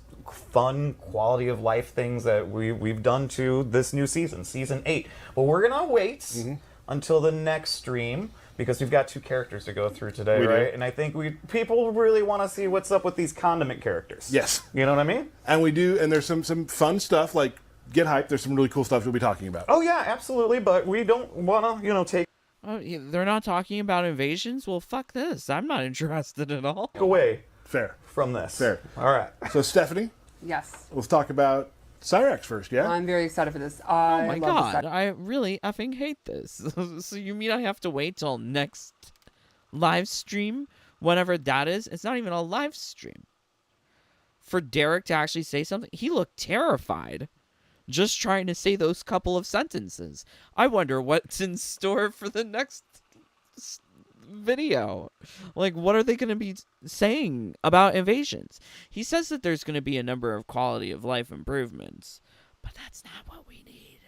fun quality of life things that we've done to this new season, season 8. But we're gonna wait until the next stream. Because we've got 2 characters to go through today, right? And I think people really want to see what's up with these condiment characters. Yes. You know what I mean? And we do, and there's some fun stuff, like, get hyped, there's some really cool stuff we'll be talking about. Oh yeah, absolutely, but we don't want to, take Oh, they're not talking about invasions? Well, fuck this. I'm not interested at all. away Fair. from this. Fair. All right. So, Stephanie, Yes. let's talk about Cyrax first, yeah? I'm very excited for this. Oh my love god, I really effing hate this. So you mean I have to wait till next live stream, whenever that is? It's not even a live stream. For Derek to actually say something, he looked terrified. Just trying to say those couple of sentences. I wonder what's in store for the next video. Like, what are they going to be saying about invasions? He says that there's going to be a number of quality of life improvements, but that's not what we need.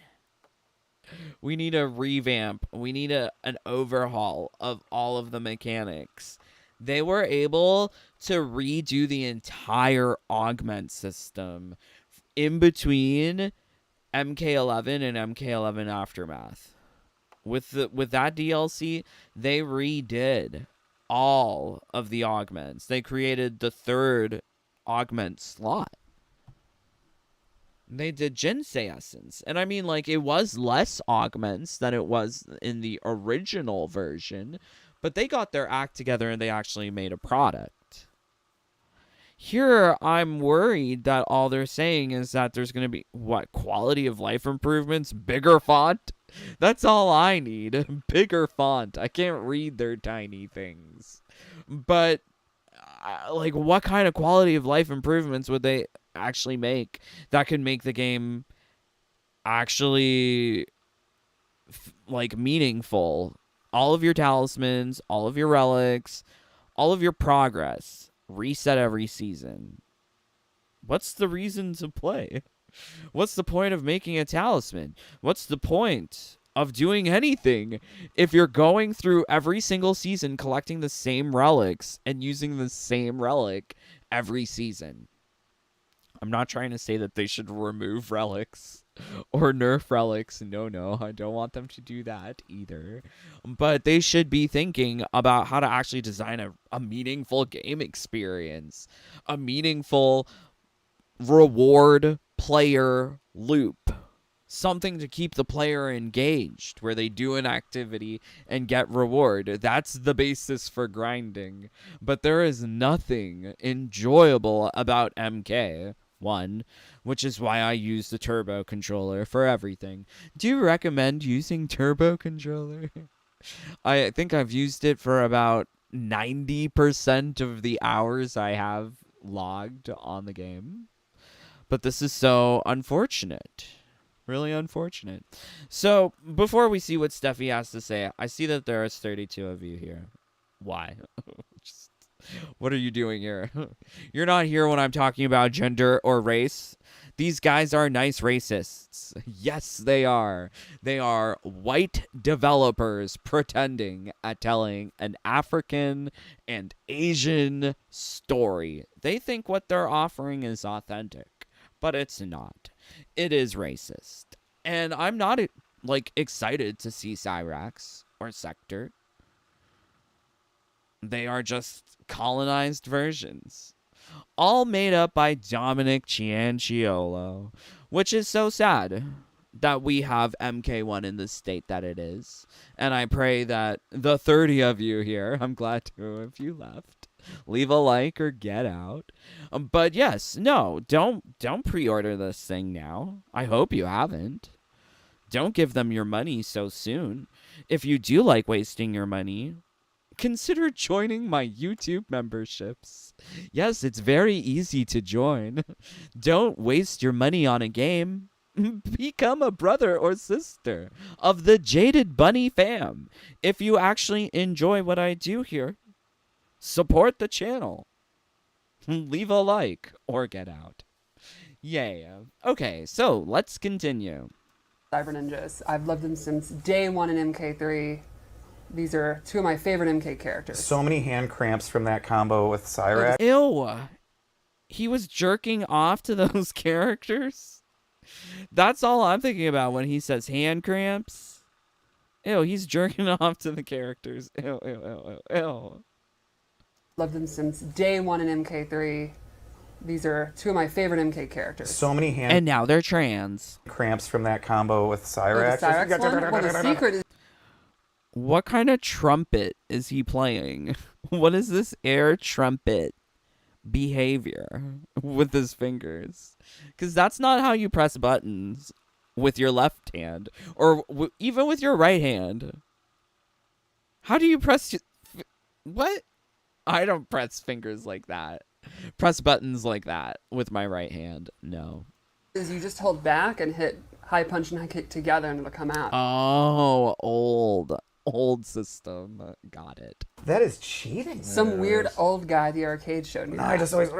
We need a revamp. We need an overhaul of all of the mechanics. They were able to redo the entire augment system in between MK11 and MK11 Aftermath. With that DLC, they redid all of the augments. They created the 3rd augment slot. They did Jinsei Essence. And I mean, like, it was less augments than it was in the original version, but they got their act together and they actually made a product. Here, I'm worried that all they're saying is that there's going to be, quality of life improvements? Bigger font? That's all I need. Bigger font. I can't read their tiny things. But, what kind of quality of life improvements would they actually make that could make the game actually, meaningful? All of your talismans, all of your relics, all of your progress. Reset every season. What's the reason to play? What's the point of making a talisman? What's the point of doing anything if you're going through every single season collecting the same relics and using the same relic every season? I'm not trying to say that they should remove relics or nerf relics. No, I don't want them to do that either. But they should be thinking about how to actually design a meaningful game experience, a meaningful reward player loop, something to keep the player engaged where they do an activity and get reward. That's the basis for grinding. But there is nothing enjoyable about MK1, which is why I use the turbo controller for everything. Do you recommend using turbo controller? I think I've used it for about 90% of the hours I have logged on the game. But this is so unfortunate. Really unfortunate. So, before we see what Steffi has to say, I see that there is 32 of you here. Why? What are you doing here? You're not here when I'm talking about gender or race. These guys are nice racists. Yes, they are. They are white developers pretending at telling an African and Asian story. They think what they're offering is authentic, but it's not. It is racist. And I'm not, excited to see Cyrax or Sektor. They are just colonized versions. All made up by Dominic Cianciolo, which is so sad that we have MK1 in the state that it is. And I pray that the 30 of you here, I'm glad to if you left, leave a like or get out. But yes, no, don't pre-order this thing now. I hope you haven't. Don't give them your money so soon. If you do like wasting your money, consider joining my YouTube memberships. Yes, it's very easy to join. Don't waste your money on a game. Become a brother or sister of the Jaded Bunny fam. If you actually enjoy what I do here, support the channel. Leave a like or get out. Yay. Okay, so let's continue. Cyber Ninjas. I've loved them since day one in MK3. These are two of my favorite MK characters. So many hand cramps from that combo with Cyrax. Ew. He was jerking off to those characters? That's all I'm thinking about when he says hand cramps. Ew, he's jerking off to the characters. Ew. Loved them since day one in MK3. These are two of my favorite MK characters. So many hand And now they're trans. cramps from that combo with Oh, Cyrax. the Cyrax one? Well, the secret is What kind of trumpet is he playing? What is this air trumpet behavior with his fingers? Because that's not how you press buttons with your left hand or even with your right hand. How do you press what? I don't press fingers like that. Press buttons like that with my right hand. No. you just hold back and hit high punch and high kick together and it'll come out. Oh, old system. Got it. That is cheating. Some weird old guy at the arcade showed me No, that. I just always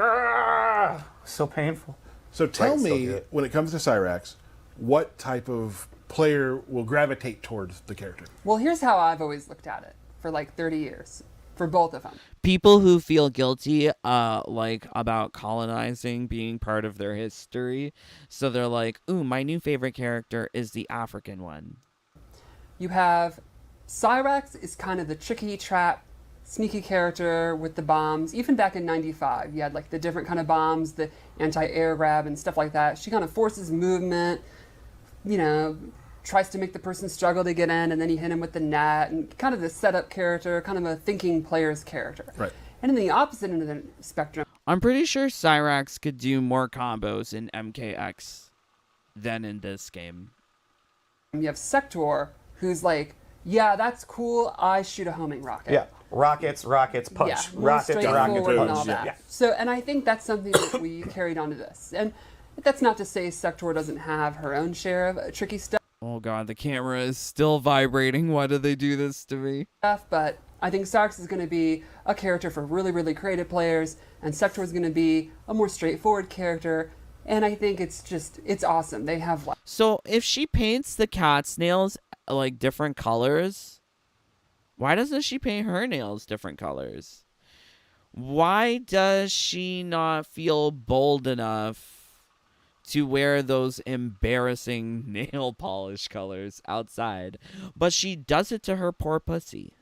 so painful. So tell Right, so me, good. when it comes to Cyrax, what type of player will gravitate towards the character? Well, here's how I've always looked at it for like 30 years. For both of them. People who feel guilty, about colonizing being part of their history. So they're like, ooh, my new favorite character is the African one. You have Cyrax is kind of the tricky trap, sneaky character with the bombs. Even back in 95, you had like the different kind of bombs, the anti-air grab and stuff like that. She kind of forces movement, tries to make the person struggle to get in, and then you hit him with the net, and kind of the setup character, kind of a thinking player's character. Right. And in the opposite end of the spectrum, I'm pretty sure Cyrax could do more combos in MKX than in this game. You have Sektor, who's like, yeah, that's cool. I shoot a homing rocket. Yeah. Rockets, punch. Yeah, more Rockets, straightforward and all punch, that. yeah. So, and I think that's something that we carried on to this. And that's not to say Sektor doesn't have her own share of tricky stuff, Oh god, the camera is still vibrating. Why do they do this to me? but I think Cyrax is going to be a character for really, really creative players, and Sektor is going to be a more straightforward character. And I think it's awesome. They have like, So if she paints the cat's nails like different colors, why doesn't she paint her nails different colors? Why does she not feel bold enough to wear those embarrassing nail polish colors outside? But she does it to her poor pussy.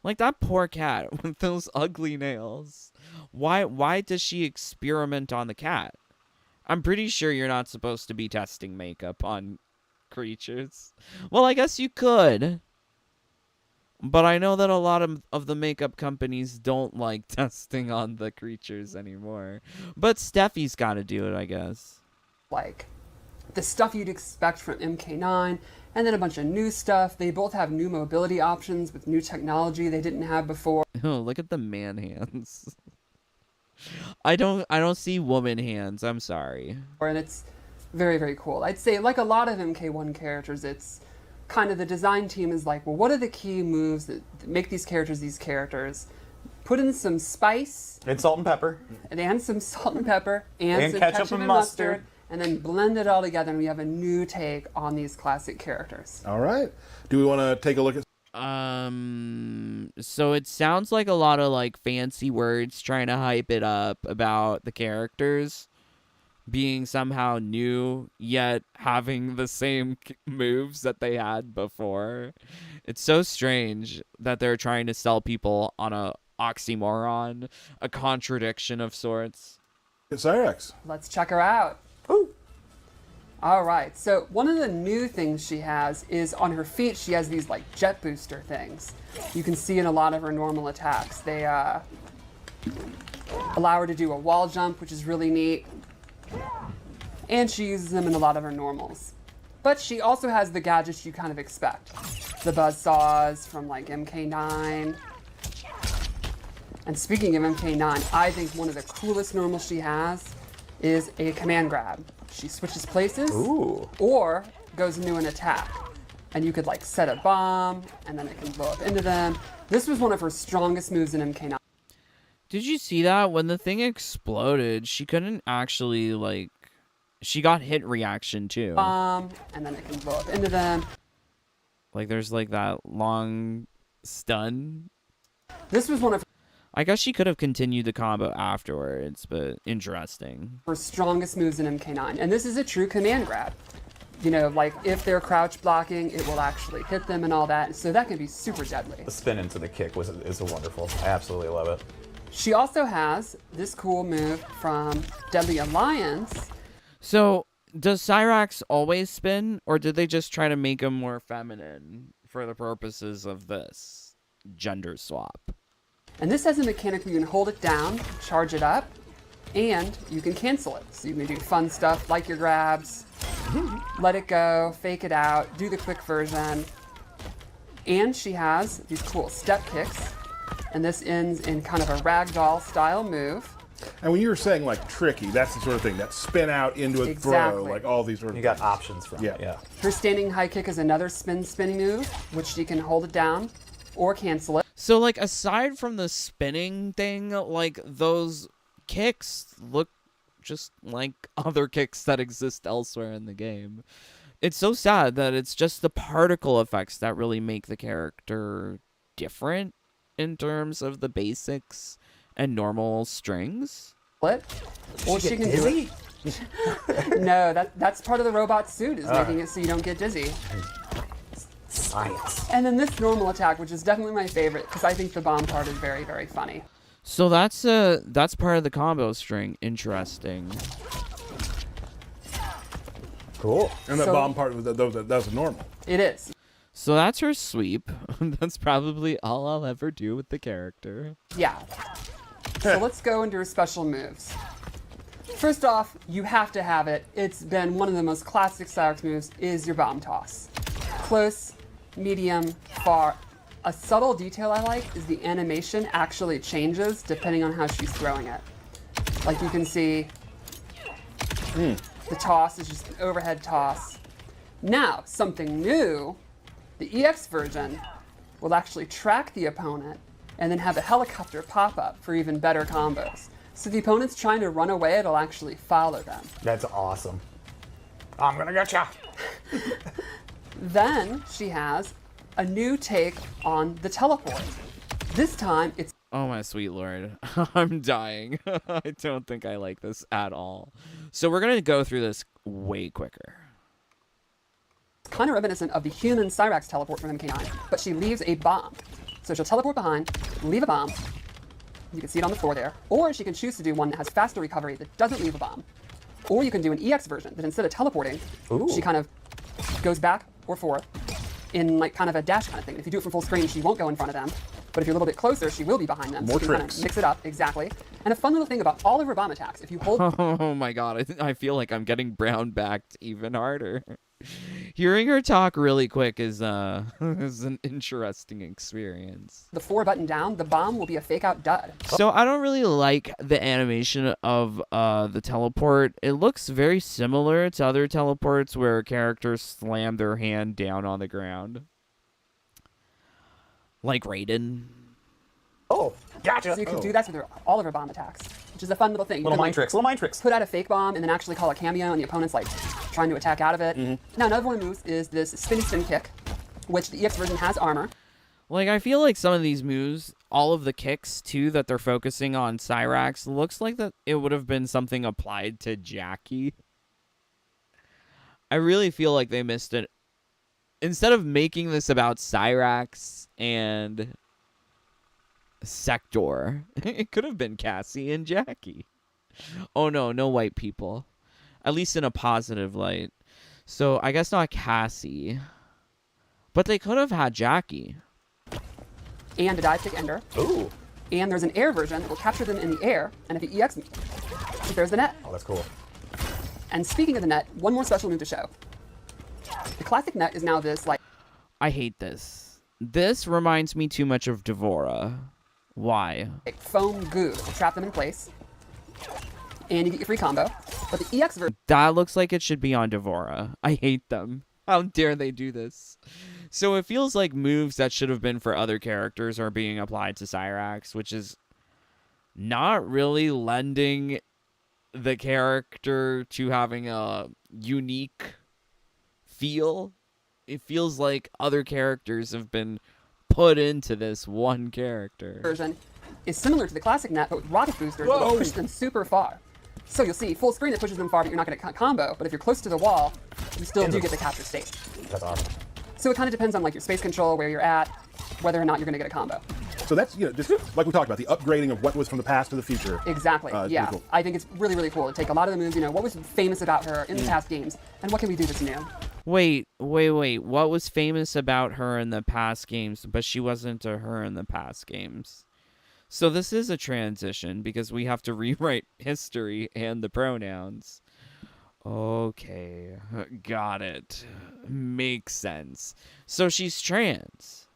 Like that poor cat with those ugly nails. Why does she experiment on the cat? I'm pretty sure you're not supposed to be testing makeup on creatures. Well, I guess you could. But I know that a lot of the makeup companies don't like testing on the creatures anymore. But Steffi's got to do it, I guess. like the stuff you'd expect from MK9, and then a bunch of new stuff. They both have new mobility options with new technology they didn't have before. Oh, look at the man hands. I don't see woman hands. I'm sorry. And it's very, very cool. I'd say, like a lot of MK1 characters, it's kind of the design team is like, well, what are the key moves that make these characters? Put in some spice And salt and pepper. and some salt and pepper and some ketchup and mustard. and then blend it all together, and we have a new take on these classic characters. All right. Do we want to take a look at? So it sounds like a lot of like fancy words trying to hype it up about the characters being somehow new, yet having the same moves that they had before. It's so strange that they're trying to sell people on a oxymoron, a contradiction of sorts. Cyrax. Let's check her out. Ooh. All right, so one of the new things she has is on her feet, she has these like jet booster things. You can see in a lot of her normal attacks. They allow her to do a wall jump, which is really neat. And she uses them in a lot of her normals. But she also has the gadgets you kind of expect. The buzzsaws from like MK9. And speaking of MK9, I think one of the coolest normals she has is a command grab. She switches places or goes into an attack. And you could like set a bomb and then it can blow up into them. This was one of her strongest moves in MK9. Did you see that? When the thing exploded, she couldn't actually like... She got hit reaction too. Bomb and then it can blow up into them. Like there's like that long stun. This was one of I guess she could have continued the combo afterwards, but interesting. her strongest moves in MK9. And this is a true command grab. You know, like if they're crouch blocking, it will actually hit them and all that. So that can be super deadly. The spin into the kick is a wonderful. I absolutely love it. She also has this cool move from Deadly Alliance. So, does Cyrax always spin, or did they just try to make him more feminine for the purposes of this gender swap? And this has a mechanic where you can hold it down, charge it up, and you can cancel it. So you can do fun stuff like your grabs, let it go, fake it out, do the quick version. And she has these cool step kicks. And this ends in kind of a ragdoll style move. And when you were saying like tricky, that's the sort of thing that spin out into a Exactly. throw, like all these sort of. You got things. options from it. Yeah. Her standing high kick is another spinning move, which she can hold it down or cancel it. So, like, aside from the spinning thing, like, those kicks look just like other kicks that exist elsewhere in the game. It's so sad that it's just the particle effects that really make the character different in terms of the basics and normal strings. Or she can do it. No, that's part of the robot suit is making it so you don't get dizzy. Science. And then this normal attack, which is definitely my favorite, because I think the bomb part is very, very funny. So that's part of the combo string. Interesting. Cool. And that So- bomb part that was normal. It is. So that's her sweep. That's probably all I'll ever do with the character. Yeah. So let's go into her special moves. First off, you have to have it. It's been one of the most classic Cyrax moves is your bomb toss. Close, medium, far. A subtle detail I like is the animation actually changes depending on how she's throwing it. Like you can see, the toss is just an overhead toss. Now, something new, the EX version will actually track the opponent and then have a helicopter pop up for even better combos. So the opponent's trying to run away, it'll actually follow them. That's awesome. I'm gonna get ya. Then she has a new take on the teleport. This time it's Oh my sweet lord. I'm dying. I don't think I like this at all. So we're going to go through this way quicker. kind of reminiscent of the human Cyrax teleport from MK9, but she leaves a bomb. So she'll teleport behind, leave a bomb. You can see it on the floor there. Or she can choose to do one that has faster recovery that doesn't leave a bomb. Or you can do an EX version that instead of teleporting, she kind of goes back or forth in like kind of a dash kind of thing. If you do it from full screen, she won't go in front of them. But if you're a little bit closer, she will be behind them. More so you can tricks. kind of mix it up, exactly. And a fun little thing about all of her bomb attacks, if you hold Oh my god, I feel like I'm getting brown backed even harder. Hearing her talk really quick is an interesting experience. the 4 button down, the bomb will be a fake out dud. So I don't really like the animation of the teleport. It looks very similar to other teleports where characters slam their hand down on the ground. Like Raiden. Oh, gotcha. So you can do that with all of her bomb attacks, which is a fun little thing. You Little can, mind tricks, little mind tricks. put out a fake bomb and then actually call a cameo, and the opponent's like trying to attack out of it. Now another one of the moves is this spinny spin kick, which the EX version has armor. Like, I feel like some of these moves, all of the kicks, too, that they're focusing on Cyrax, looks like that it would have been something applied to Jackie. I really feel like they missed it. Instead of making this about Cyrax and Sektor, it could have been Cassie and Jackie. Oh, no white people. At least in a positive light. So, I guess not Cassie. But they could have had Jackie. And a dive kick ender. Ooh. And there's an air version that will capture them in the air, and if you EX, there's the net. Oh, that's cool. And speaking of the net, one more special move to show. The classic net is now this like I hate this. This reminds me too much of Devora. Why? foam goo to trap them in place. And you get your free combo. But the EX version That looks like it should be on Devora. I hate them. How dare they do this? So it feels like moves that should have been for other characters are being applied to Cyrax, which is not really lending the character to having a unique feel. It feels like other characters have been put into this one character. version is similar to the classic net, but with rocket boosters that will push them super far. So you'll see full screen, it pushes them far, but you're not going to combo. But if you're close to the wall, you still do get the capture state. That's awesome. So it kind of depends on like your space control, where you're at, whether or not you're going to get a combo. So that's, just like we talked about, the upgrading of what was from the past to the future. Exactly. It's Yeah. pretty cool. I think it's really, really cool to take a lot of the moves. What was famous about her in the past games, and what can we do that's new? Wait. What was famous about her in the past games, but she wasn't a her in the past games? So this is a transition because we have to rewrite history and the pronouns. Okay, got it. Makes sense. So she's trans.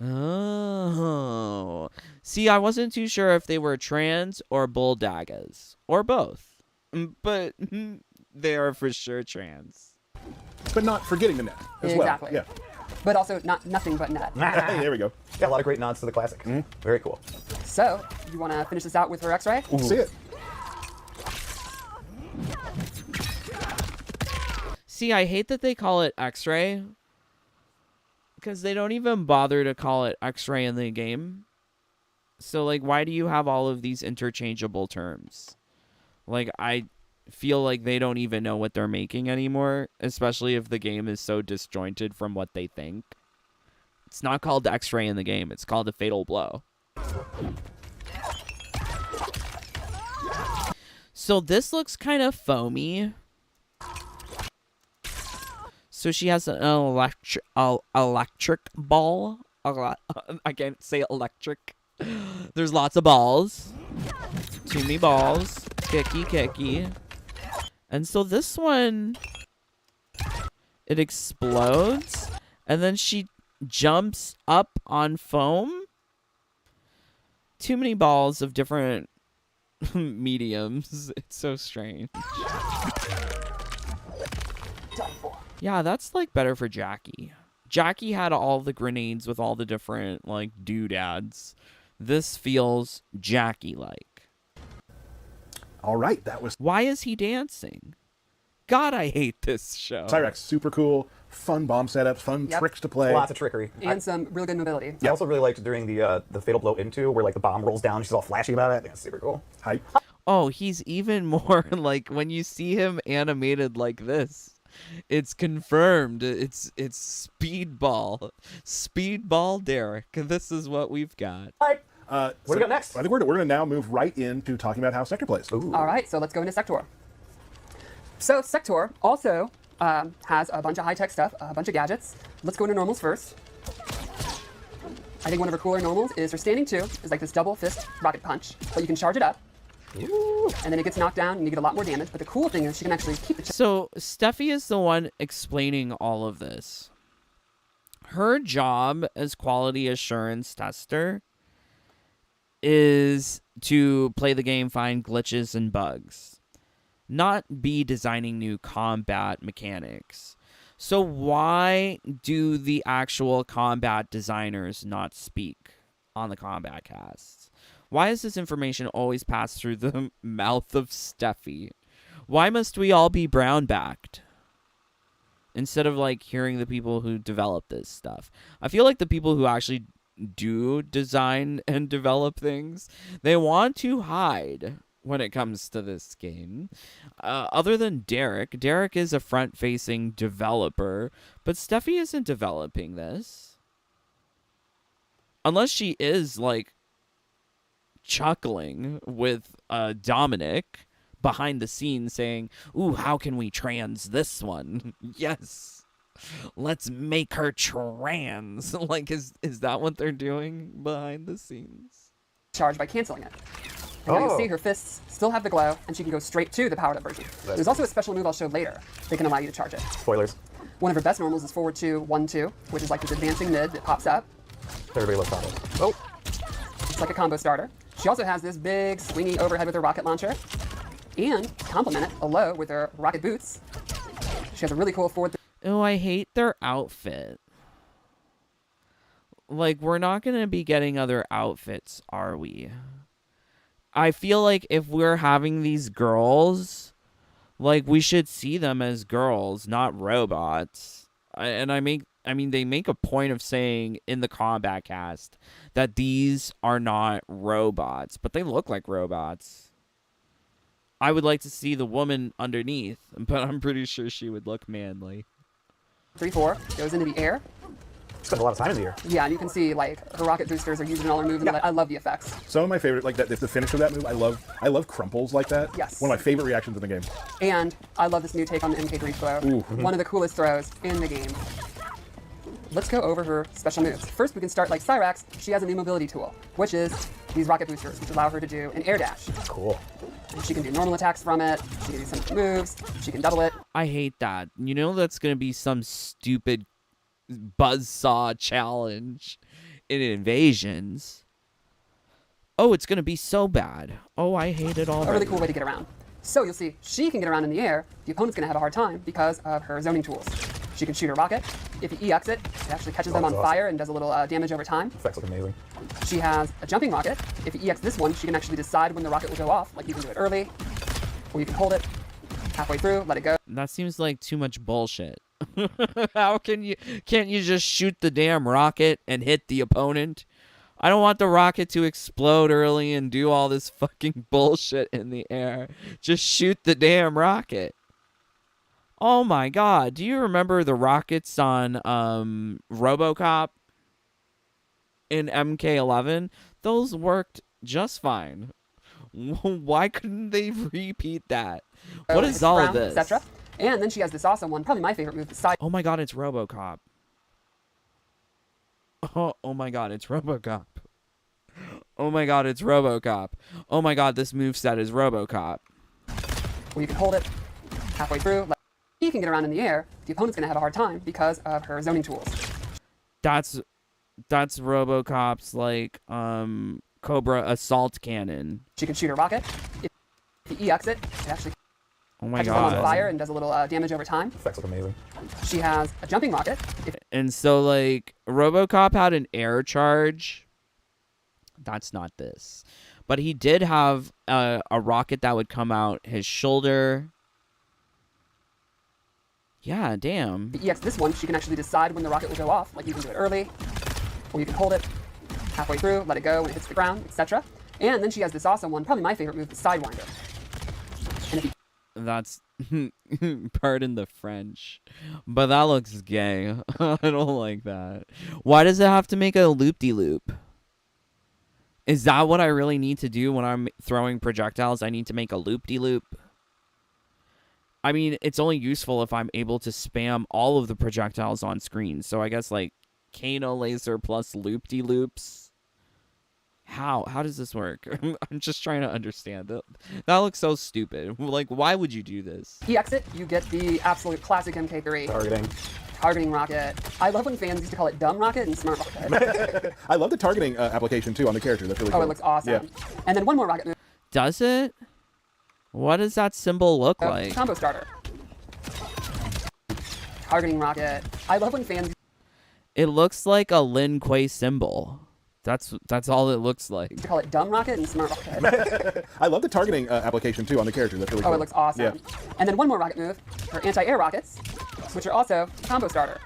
Oh. See, I wasn't too sure if they were trans or bulldagas. Or both. But they are for sure trans. But not forgetting the net as Exactly. well. But also nothing but net. Yeah. There we go. Got a lot of great nods to the classic. Very cool. So you want to finish this out with her X-ray? See it. See, I hate that they call it X-ray. Because they don't even bother to call it X-ray in the game. So, like, why do you have all of these interchangeable terms? Like, I feel like they don't even know what they're making anymore. Especially if the game is so disjointed from what they think. It's not called X-ray in the game. It's called a fatal blow. So this looks kind of foamy. So she has an electric ball. I can't say electric. There's lots of balls. Too many balls. Kicky. And so this one, it explodes, and then she jumps up on foam. Too many balls of different mediums. It's so strange. Yeah, that's like better for Jackie. Jackie had all the grenades with all the different like doodads. This feels Jackie-like. All right, that was Why is he dancing? God, I hate this show. Cyrax. Super cool, fun bomb setups, fun tricks to play. Lots of trickery. And some really good mobility. I also really liked during the Fatal Blow into where like the bomb rolls down. She's all flashy about it. I think it's super cool. Hype. Oh, he's even more like when you see him animated like this. It's confirmed. It's Speedball. Speedball Derek. This is what we've got. What do we got next? I think we're going to now move right into talking about how Sektor plays. Ooh. All right, so let's go into Sektor. So Sektor also has a bunch of high-tech stuff, a bunch of gadgets. Let's go into normals first. I think one of her cooler normals is her standing 2 is like this double fist rocket punch, but you can charge it up. Ooh. And then it gets knocked down and you get a lot more damage. But the cool thing is she can actually keep the So Steffi is the one explaining all of this. Her job as quality assurance tester is to play the game, find glitches and bugs, not be designing new combat mechanics. So why do the actual combat designers not speak on the Kombat Kast? Why is this information always passed through the mouth of Steffi? Why must we all be brown-backed instead of like hearing the people who develop this stuff? I feel like the people who actually do design and develop things, they want to hide when it comes to this game. Other than Derek is a front-facing developer, but Steffi isn't developing this. Unless she is like chuckling with Dominic behind the scenes saying, ooh, how can we trans this one? Yes, let's make her trans. Like, is that what they're doing behind the scenes? charge by canceling it. And now you see her fists still have the glow, and she can go straight to the powered up version. There's also a special move I'll show later that can allow you to charge it. Spoilers. One of her best normals is forward 2, 1, 2, which is like this advancing mid that pops up. Everybody loves Havoc. Oh, It's like a combo starter. She also has this big swingy overhead with her rocket launcher, and complement it a low with her rocket boots. She has a really cool forward. Oh, I hate their outfit. Like, we're not going to be getting other outfits, are we? I feel like if we're having these girls, like, we should see them as girls, not robots. I mean, they make a point of saying in the Kombat Kast that these are not robots, but they look like robots. I would like to see the woman underneath, but I'm pretty sure she would look manly. 3-4 goes into the air. spend a lot of time in the air. Yeah, and you can see like her rocket boosters are using all her moves. And I love the effects. Some of my favorite, like that, the finish of that move, I love crumples like that. Yes. One of my favorite reactions in the game. And I love this new take on the MK3 throw. One of the coolest throws in the game. Let's go over her special moves. First, we can start like Cyrax. She has a new mobility tool, which is these rocket boosters, which allow her to do an air dash. Cool. And she can do normal attacks from it. She can do some moves. She can double it. I hate that. You know that's going to be some stupid buzzsaw challenge in Invasions. Oh, it's going to be so bad. Oh, I hate it already. A really cool way to get around. So you'll see she can get around in the air. The opponent's going to have a hard time because of her zoning tools. She can shoot a rocket. If you EX it, it actually catches them on fire and does a little damage over time. Effects look amazing. She has a jumping rocket. If you EX this one, she can actually decide when the rocket will go off. Like you can do it early, or you can hold it halfway through, let it go. That seems like too much bullshit. How can't you just shoot the damn rocket and hit the opponent? I don't want the rocket to explode early and do all this fucking bullshit in the air. Just shoot the damn rocket. Oh my god, do you remember the rockets on RoboCop in MK11? Those worked just fine. Why couldn't they repeat that? What is all of this? Etc. And then she has this awesome one, probably my favorite move, the side. Oh my god, it's RoboCop. Oh my god, it's RoboCop. Oh my god, it's RoboCop. Oh my god, this moveset is RoboCop. Or you can hold it halfway through. He can get around in the air. The opponent's going to have a hard time because of her zoning tools. That's RoboCop's like Cobra assault cannon. She can shoot a rocket. If you EX it, it actually Oh my catches them on god. fire and does a little damage over time. Effects look amazing. She has a jumping rocket. And so like RoboCop had an air charge. That's not this. But he did have a rocket that would come out his shoulder. Yeah, damn. If you EX this one, she can actually decide when the rocket will go off. Like you can do it early, or you can hold it halfway through, let it go when it hits the ground, etc. And then she has this awesome one, probably my favorite move, the Sidewinder. And if you That's pardon the French, but that looks gay. I don't like that. Why does it have to make a loop-de-loop? Is that what I really need to do when I'm throwing projectiles? I need to make a loop-de-loop? I mean, it's only useful if I'm able to spam all of the projectiles on screen. So I guess like Kano laser plus loop-de-loops. How does this work? I'm just trying to understand it. That looks so stupid. Like, why would you do this? EX it, you get the absolute classic MK3. Targeting rocket. I love when fans used to call it dumb rocket and smart rocket. I love the targeting application too on the character. That's really cool. Oh, it looks awesome. Yeah. And then one more rocket move. Does it? What does that symbol look like? Combo starter. Targeting rocket. I love when fans. It looks like a Lin Kuei symbol. That's all it looks like. To call it dumb rocket and smart rocket. I love the targeting application too on the character. That's really cool. Oh, it looks awesome. Yeah. And then one more rocket move, her anti-air rockets, which are also combo starter.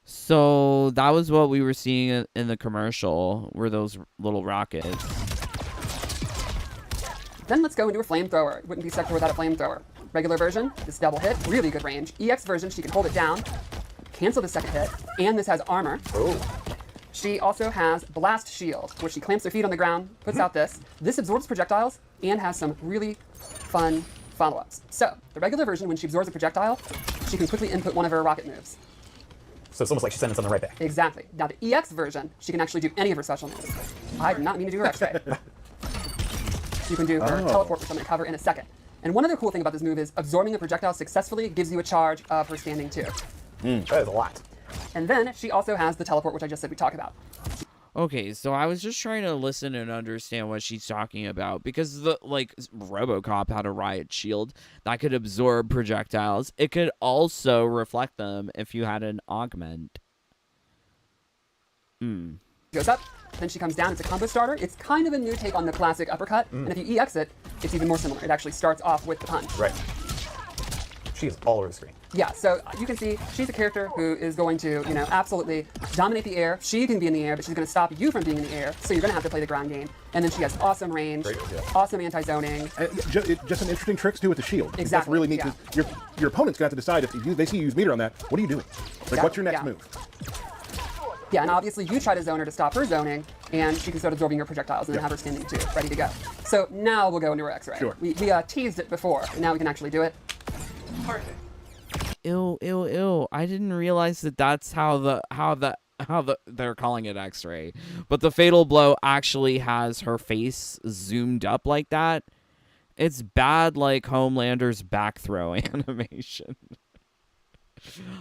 So that was what we were seeing in the commercial, were those little rockets. Then let's go into her flamethrower. It wouldn't be Sektor without a flamethrower. Regular version, this double hit, really good range. EX version, she can hold it down, cancel the second hit, and this has armor. Oh. She also has Blast Shield, where she clamps her feet on the ground, puts out this. This absorbs projectiles and has some really fun follow-ups. So, the regular version, when she absorbs a projectile, she can quickly input one of her rocket moves. So it's almost like she's sending something right back. Exactly. Now, the EX version, she can actually do any of her special moves. I did not mean to do her X-ray. You can do her teleport with something to cover in a second. And one other cool thing about this move is absorbing a projectile successfully gives you a charge of her standing 2. That is a lot. And then she also has the teleport, which I just said we talk about. Okay, so I was just trying to listen and understand what she's talking about, because the RoboCop had a riot shield that could absorb projectiles. It could also reflect them if you had an augment. Goes up, then she comes down. It's a combo starter. It's kind of a new take on the classic uppercut. And if you EX it, it's even more similar. It actually starts off with the punch. Right. She's all over the screen. Yeah, so you can see she's a character who is going to, absolutely dominate the air. She can be in the air, but she's going to stop you from being in the air. So you're going to have to play the ground game. And then she has awesome range, awesome anti-zoning. Just some interesting tricks too with the shield. That's Exactly, really neat. yeah. 'Cause Your opponent's gonna have to decide if they see you use meter on that. What are you doing? Like, what's your next Yeah. move? Yeah, and obviously you try to zone her to stop her zoning, and she can start absorbing your projectiles and then have her standing too, ready to go. So now we'll go into her X-ray. Sure. We teased it before, and now we can actually do it. Perfect. Ew. I didn't realize that that's how they're calling it X-ray. But the fatal blow actually has her face zoomed up like that. It's bad like Homelander's back throw animation.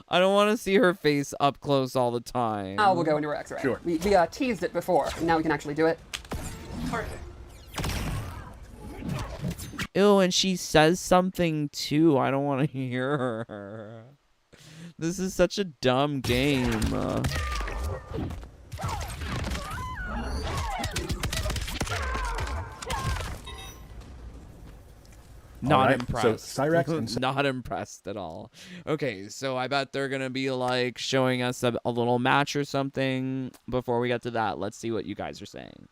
I don't want to see her face up close all the time. Now we'll go into her X-ray. Sure. We teased it before, and now we can actually do it. Perfect. Ew, and she says something too. I don't want to hear her. This is such a dumb game. Not Alright, impressed. So Cyrax and Not impressed at all. Okay, so I bet they're gonna be like showing us a little match or something. Before we get to that, let's see what you guys are saying.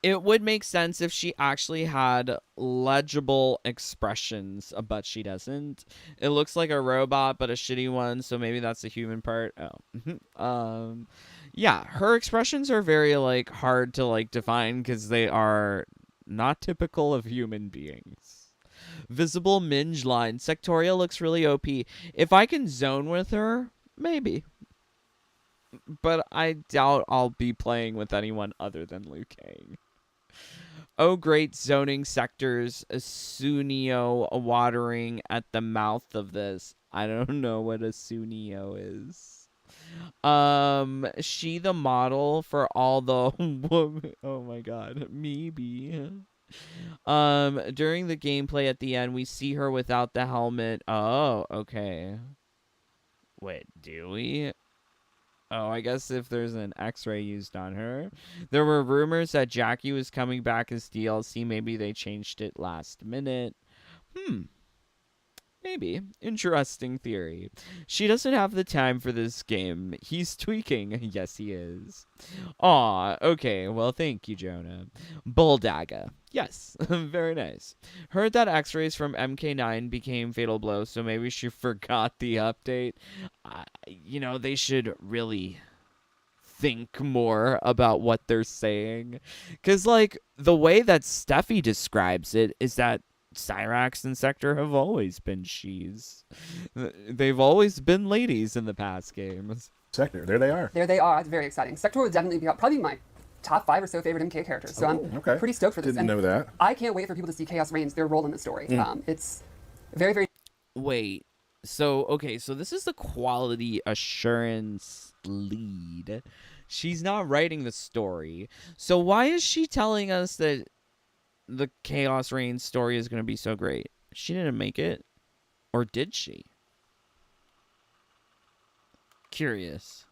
It would make sense if she actually had legible expressions, but she doesn't. It looks like a robot, but a shitty one, so maybe that's the human part. Yeah, her expressions are very hard to define because they are not typical of human beings. Visible minge line. Sectoria looks really OP. If I can zone with her, maybe. but I doubt I'll be playing with anyone other than Liu Kang. Oh, great zoning sectors, a Sunio watering at the mouth of this. I don't know what a Sunio is. She the model for all the woman. Oh my god, maybe. During the gameplay at the end, we see her without the helmet. Oh, okay. Wait, do we? Oh, I guess if there's an X-ray used on her. There were rumors that Jackie was coming back as DLC. Maybe they changed it last minute. Maybe. Interesting theory. She doesn't have the time for this game. He's tweaking. Yes, he is. Aw, okay. Well, thank you, Jonah. Bulldaga. Yes, very nice. Heard that X-rays from MK9 became Fatal Blow, so maybe she forgot the update. They should really think more about what they're saying. Because, the way that Steffi describes it is that Cyrax and Sektor have always been she's. They've always been ladies in the past games. Sektor, there they are. There they are. It's very exciting. Sektor would definitely be probably my top 5 or so favorite MK characters. So I'm pretty stoked for this. Didn't know that. I can't wait for people to see Chaos Reigns, their role in the story. It's very, very... Wait. So this is the quality assurance lead. She's not writing the story. So why is she telling us that the Chaos Reigns story is going to be so great? She didn't make it. Or did she? Curious.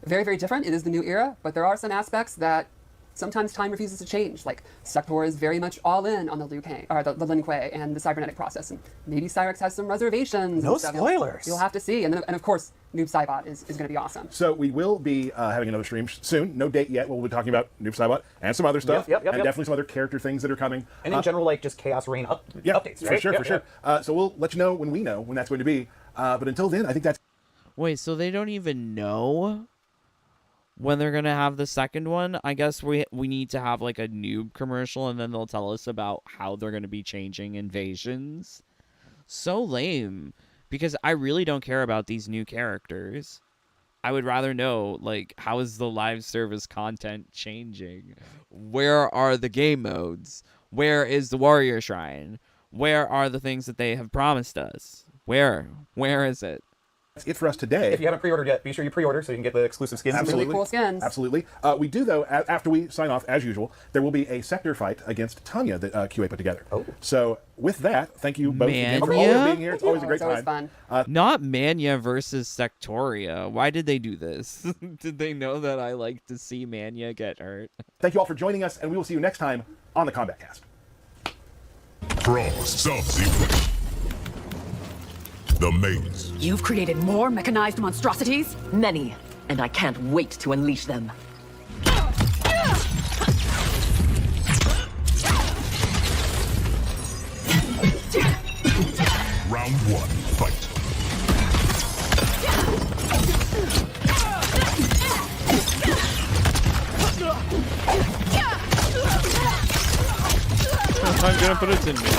Very, very different. It is the new era, but there are some aspects that sometimes time refuses to change. Like, Sektor is very much all in on the Liu Kang, or the Lin Kuei and the cybernetic process. And maybe Cyrax has some reservations. No and stuff. spoilers. You'll have to see. And of course, Noob Saibot is going to be awesome. So we will be having another stream soon. No date yet. We'll be talking about Noob Saibot and some other stuff. Yep. Definitely some other character things that are coming. And in general, just Chaos Reign updates, right? For sure. So we'll let you know when we know when that's going to be. But until then, I think that's... Wait, so they don't even know when they're gonna have the second one? I guess we need to have a noob commercial, and then they'll tell us about how they're gonna be changing invasions. So lame, because I really don't care about these new characters. I would rather know how is the live service content changing? Where are the game modes? Where is the warrior shrine? Where are the things that they have promised us? Where is it? That's it for us today. If you haven't pre-ordered yet, be sure you pre-order so you can get the exclusive skins. Absolutely. Really cool skins. Absolutely. We do, though, after we sign off, as usual, there will be a Sektor fight against Tanya that QA put together. Oh. So with that, thank you both again for Mania? always being here. It's always a great It's always time. fun. Not Mania versus Sectoria. Why did they do this? Did they know that I like to see Mania get hurt? Thank you all for joining us, and we will see you next time on the Kombat Cast. Frost Subzero. The maze. You've created more mechanized monstrosities? Many, and I can't wait to unleash them. Round 1, fight. I'm gonna put it in me.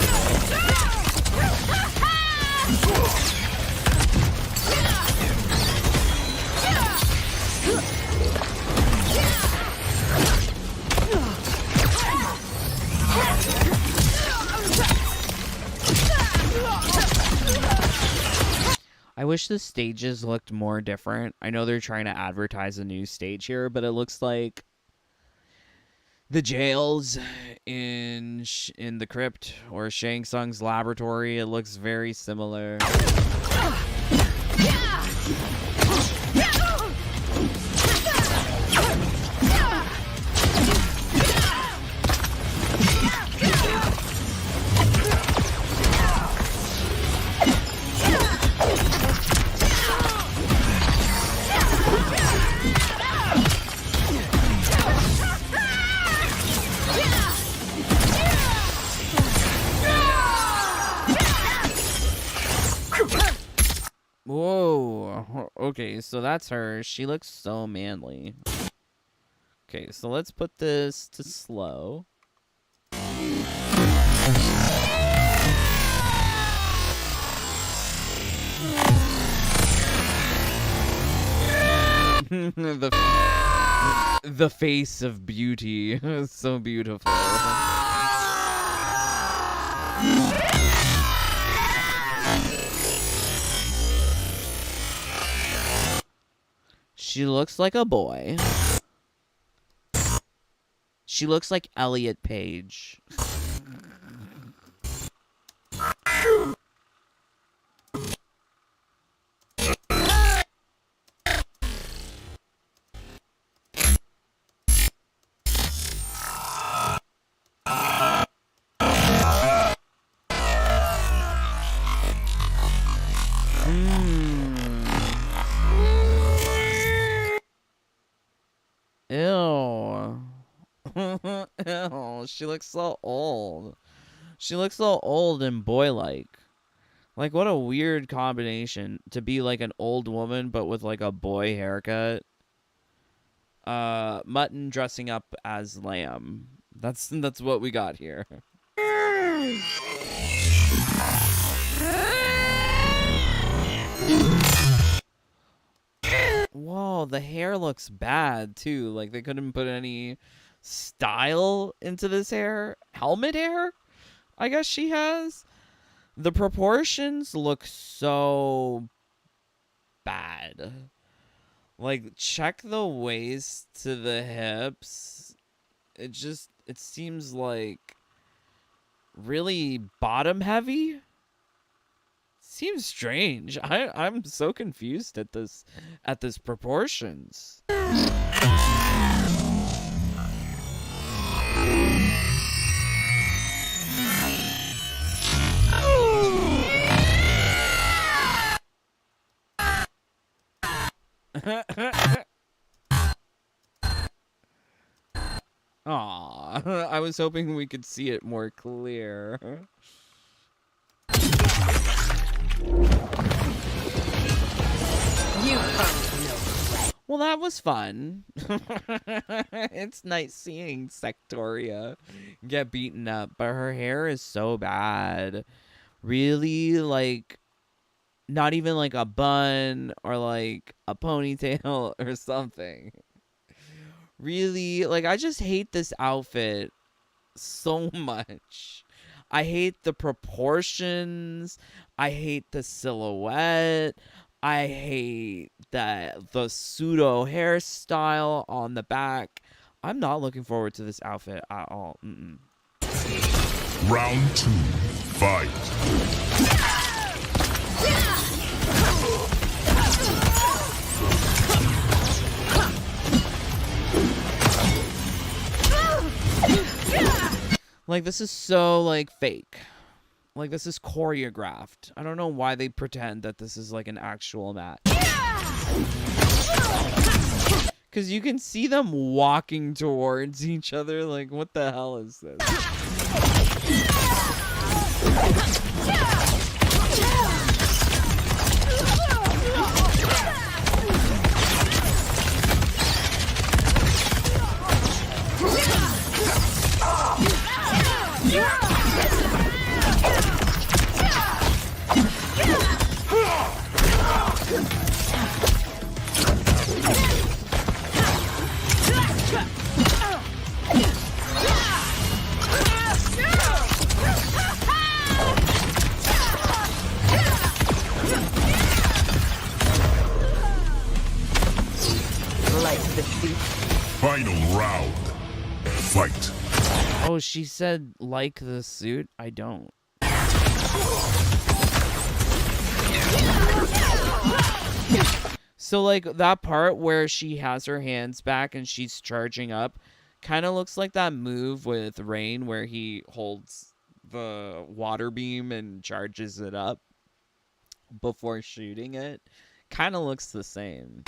I wish the stages looked more different. I know they're trying to advertise a new stage here, but it looks like the jails in the crypt or Shang Tsung's laboratory. It looks very similar. Whoa. Okay, so that's her. She looks so manly. Okay, so let's put this to slow. the face of beauty. So beautiful. She looks like a boy. She looks like Elliot Page. Ew. Ew. She looks so old. She looks so old and boy-like. Like, what a weird combination to be like an old woman, but with like a boy haircut. Mutton dressing up as lamb. That's what we got here. Whoa, the hair looks bad too. Like they couldn't put any style into this hair. Helmet hair, I guess she has. The proportions look so bad. Like, check the waist to the hips. It seems like really bottom heavy. Seems strange. I'm so confused at this proportions. Aw, I was hoping we could see it more clear. Well, that was fun. It's nice seeing Sectoria get beaten up, but her hair is so bad. Really, like, not even like a bun or like a ponytail or something. Really, like, I just hate this outfit so much. I hate the proportions. I hate the silhouette. I hate the pseudo hairstyle on the back. I'm not looking forward to this outfit at all. Round 2, fight. Like, this is so, like, fake. Like, this is choreographed. I don't know why they pretend that this is, like, an actual match. Because you can see them walking towards each other. Like, what the hell is this? Final round. Fight. Oh, she said, like the suit? I don't. So, like, that part where she has her hands back and she's charging up kind of looks like that move with Rain where he holds the water beam and charges it up before shooting it. Kind of looks the same.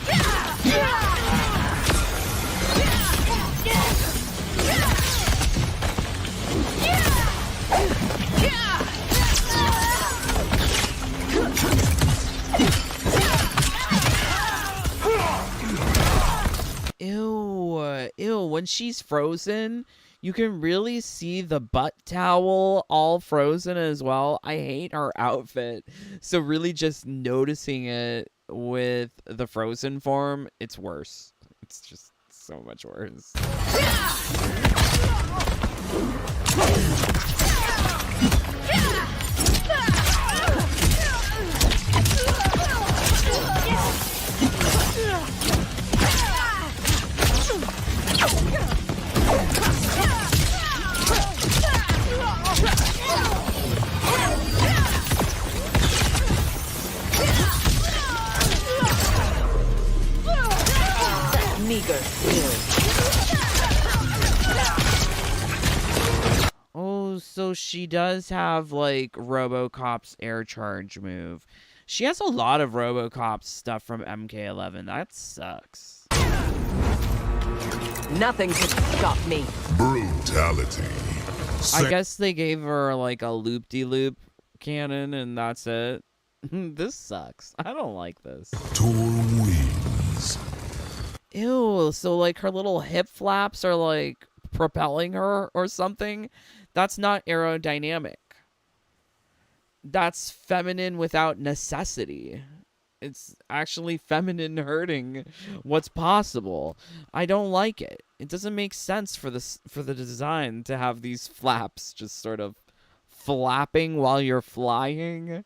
Ew, ew, when she's frozen, you can really see the butt towel all frozen as well. I hate her outfit. So really just noticing it with the frozen form, it's worse. It's just so much worse. Meager. Oh, so she does have like RoboCop's air charge move. She has a lot of RoboCop stuff from MK11. That sucks. Nothing can stop me. Brutality. I guess they gave her like a loop-de-loop cannon and that's it. This sucks. I don't like this. Sector wings. Ew, so like her little hip flaps are like propelling her or something? That's not aerodynamic. That's feminine without necessity. It's actually feminine hurting what's possible. I don't like it. It doesn't make sense for the design to have these flaps just sort of flapping while you're flying.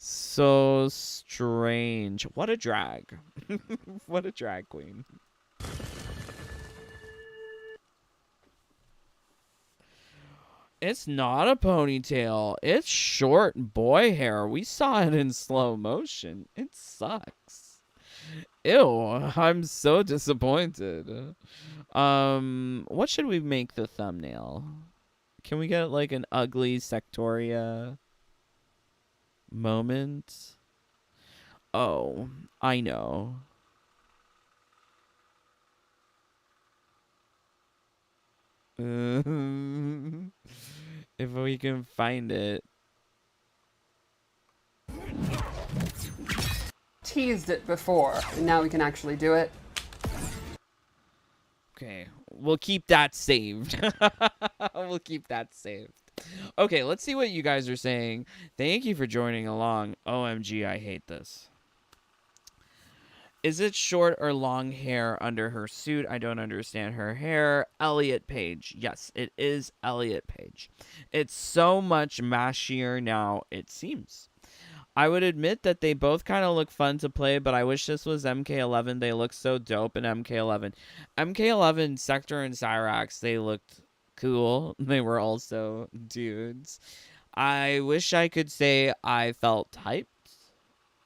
So strange. What a drag. What a drag queen. It's not a ponytail. It's short boy hair. We saw it in slow motion. It sucks. Ew, I'm so disappointed. What should we make the thumbnail? Can we get like an ugly Sectoria moment? Oh, I know. If we can find it. Teased it before, and now we can actually do it. Okay, we'll keep that saved. We'll keep that saved. Okay, let's see what you guys are saying. Thank you for joining along. OMG, I hate this. Is it short or long hair under her suit? I don't understand her hair. Elliot Page. Yes, it is Elliot Page. It's so much mashier now, it seems. I would admit that they both kind of look fun to play, but I wish this was MK11. They look so dope in MK11. MK11, Sektor, and Cyrax, they looked cool. They were also dudes. I wish I could say I felt hyped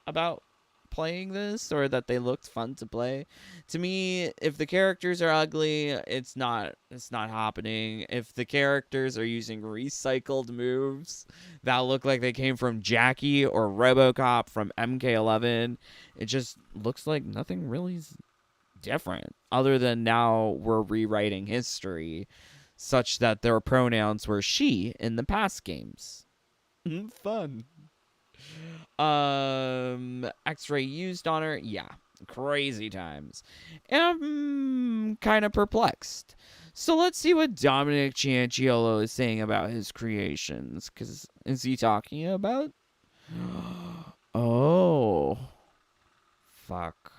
about playing this, or that they looked fun to play. To me, if the characters are ugly, it's not happening. If the characters are using recycled moves that look like they came from Jackie or RoboCop from MK11, it just looks like nothing really is different, other than now we're rewriting history such that their pronouns were she in the past games. Fun. X-ray used on her. Yeah, crazy times. And I'm kind of perplexed. So let's see what Dominic Cianciolo is saying about his creations. Because is he talking about? Oh. Fuck.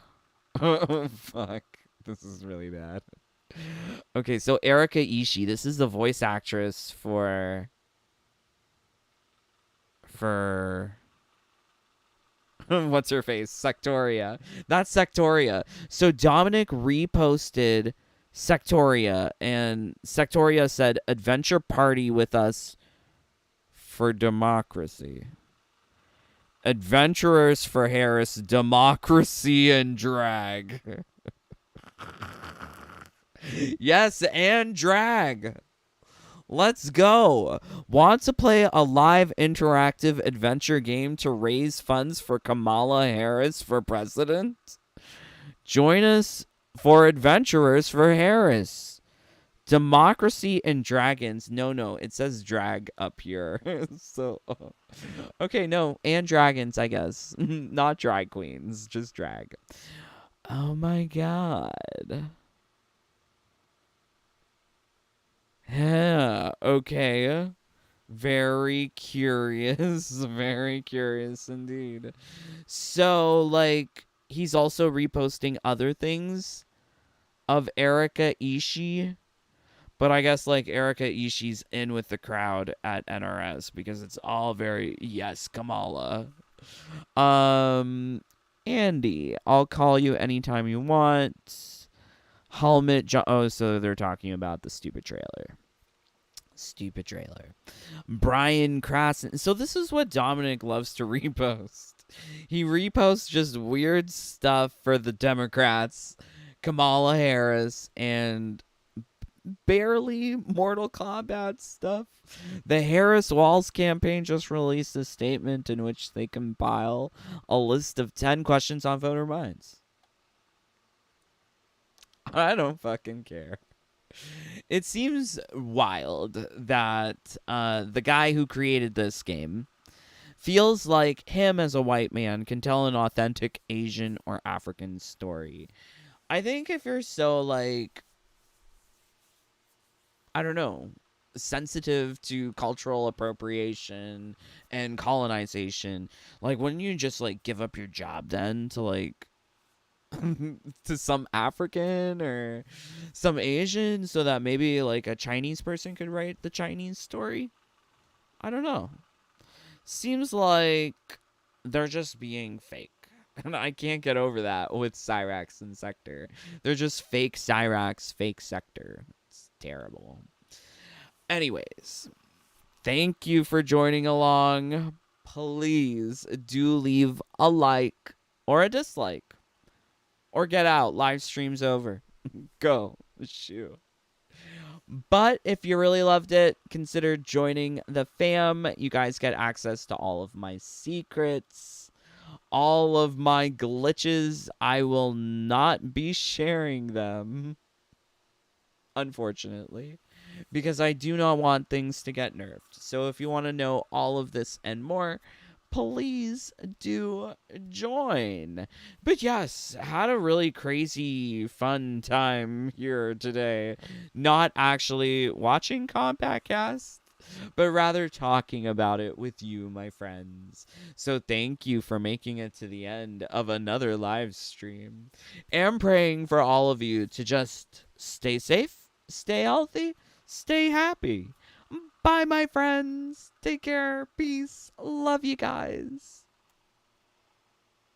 Fuck. This is really bad. Okay, so Erika Ishii. This is the voice actress for what's her face? Sectoria. That's Sectoria. So Dominic reposted Sectoria, and Sectoria said, "Adventure party with us for democracy. Adventurers for Harris, democracy and drag." Yes, and drag. Let's go. Want to play a live interactive adventure game to raise funds for Kamala Harris for president? Join us for Adventurers for Harris. Democracy and dragons. No, it says drag up here. So, okay, no, and dragons, I guess. Not drag queens, just drag. Oh my god. Yeah, okay. Very curious. Very curious indeed. So, like, he's also reposting other things of Erika Ishii. But I guess, like, Erika Ishii's in with the crowd at NRS because it's all very, yes, Kamala. Andy, I'll call you anytime you want. Helmet, oh, so they're talking about the stupid trailer. Stupid trailer. Brian Krasen. So this is what Dominic loves to repost. He reposts just weird stuff for the Democrats, Kamala Harris, and barely Mortal Kombat stuff. The Harris Walls campaign just released a statement in which they compile a list of 10 questions on voter minds. I don't fucking care. It seems wild that the guy who created this game feels like him as a white man can tell an authentic Asian or African story. I think if you're so, like, I don't know, sensitive to cultural appropriation and colonization, like, wouldn't you just, like, give up your job then to, like, to some African or some Asian so that maybe, like, a Chinese person could write the Chinese story? I don't know. Seems like they're just being fake. And I can't get over that with Cyrax and Sektor. They're just fake Cyrax, fake Sektor. It's terrible. Anyways, thank you for joining along. Please do leave a like or a dislike. Or get out. Live stream's over. Go. Shoo. But if you really loved it, consider joining the fam. You guys get access to all of my secrets. All of my glitches. I will not be sharing them. Unfortunately. Because I do not want things to get nerfed. So if you want to know all of this and more, please do join. But yes, had a really crazy fun time here today. Not actually watching Kombat Kast, but rather talking about it with you, my friends. So thank you for making it to the end of another live stream. And praying for all of you to just stay safe, stay healthy, stay happy. Bye, my friends. Take care. Peace. Love you guys.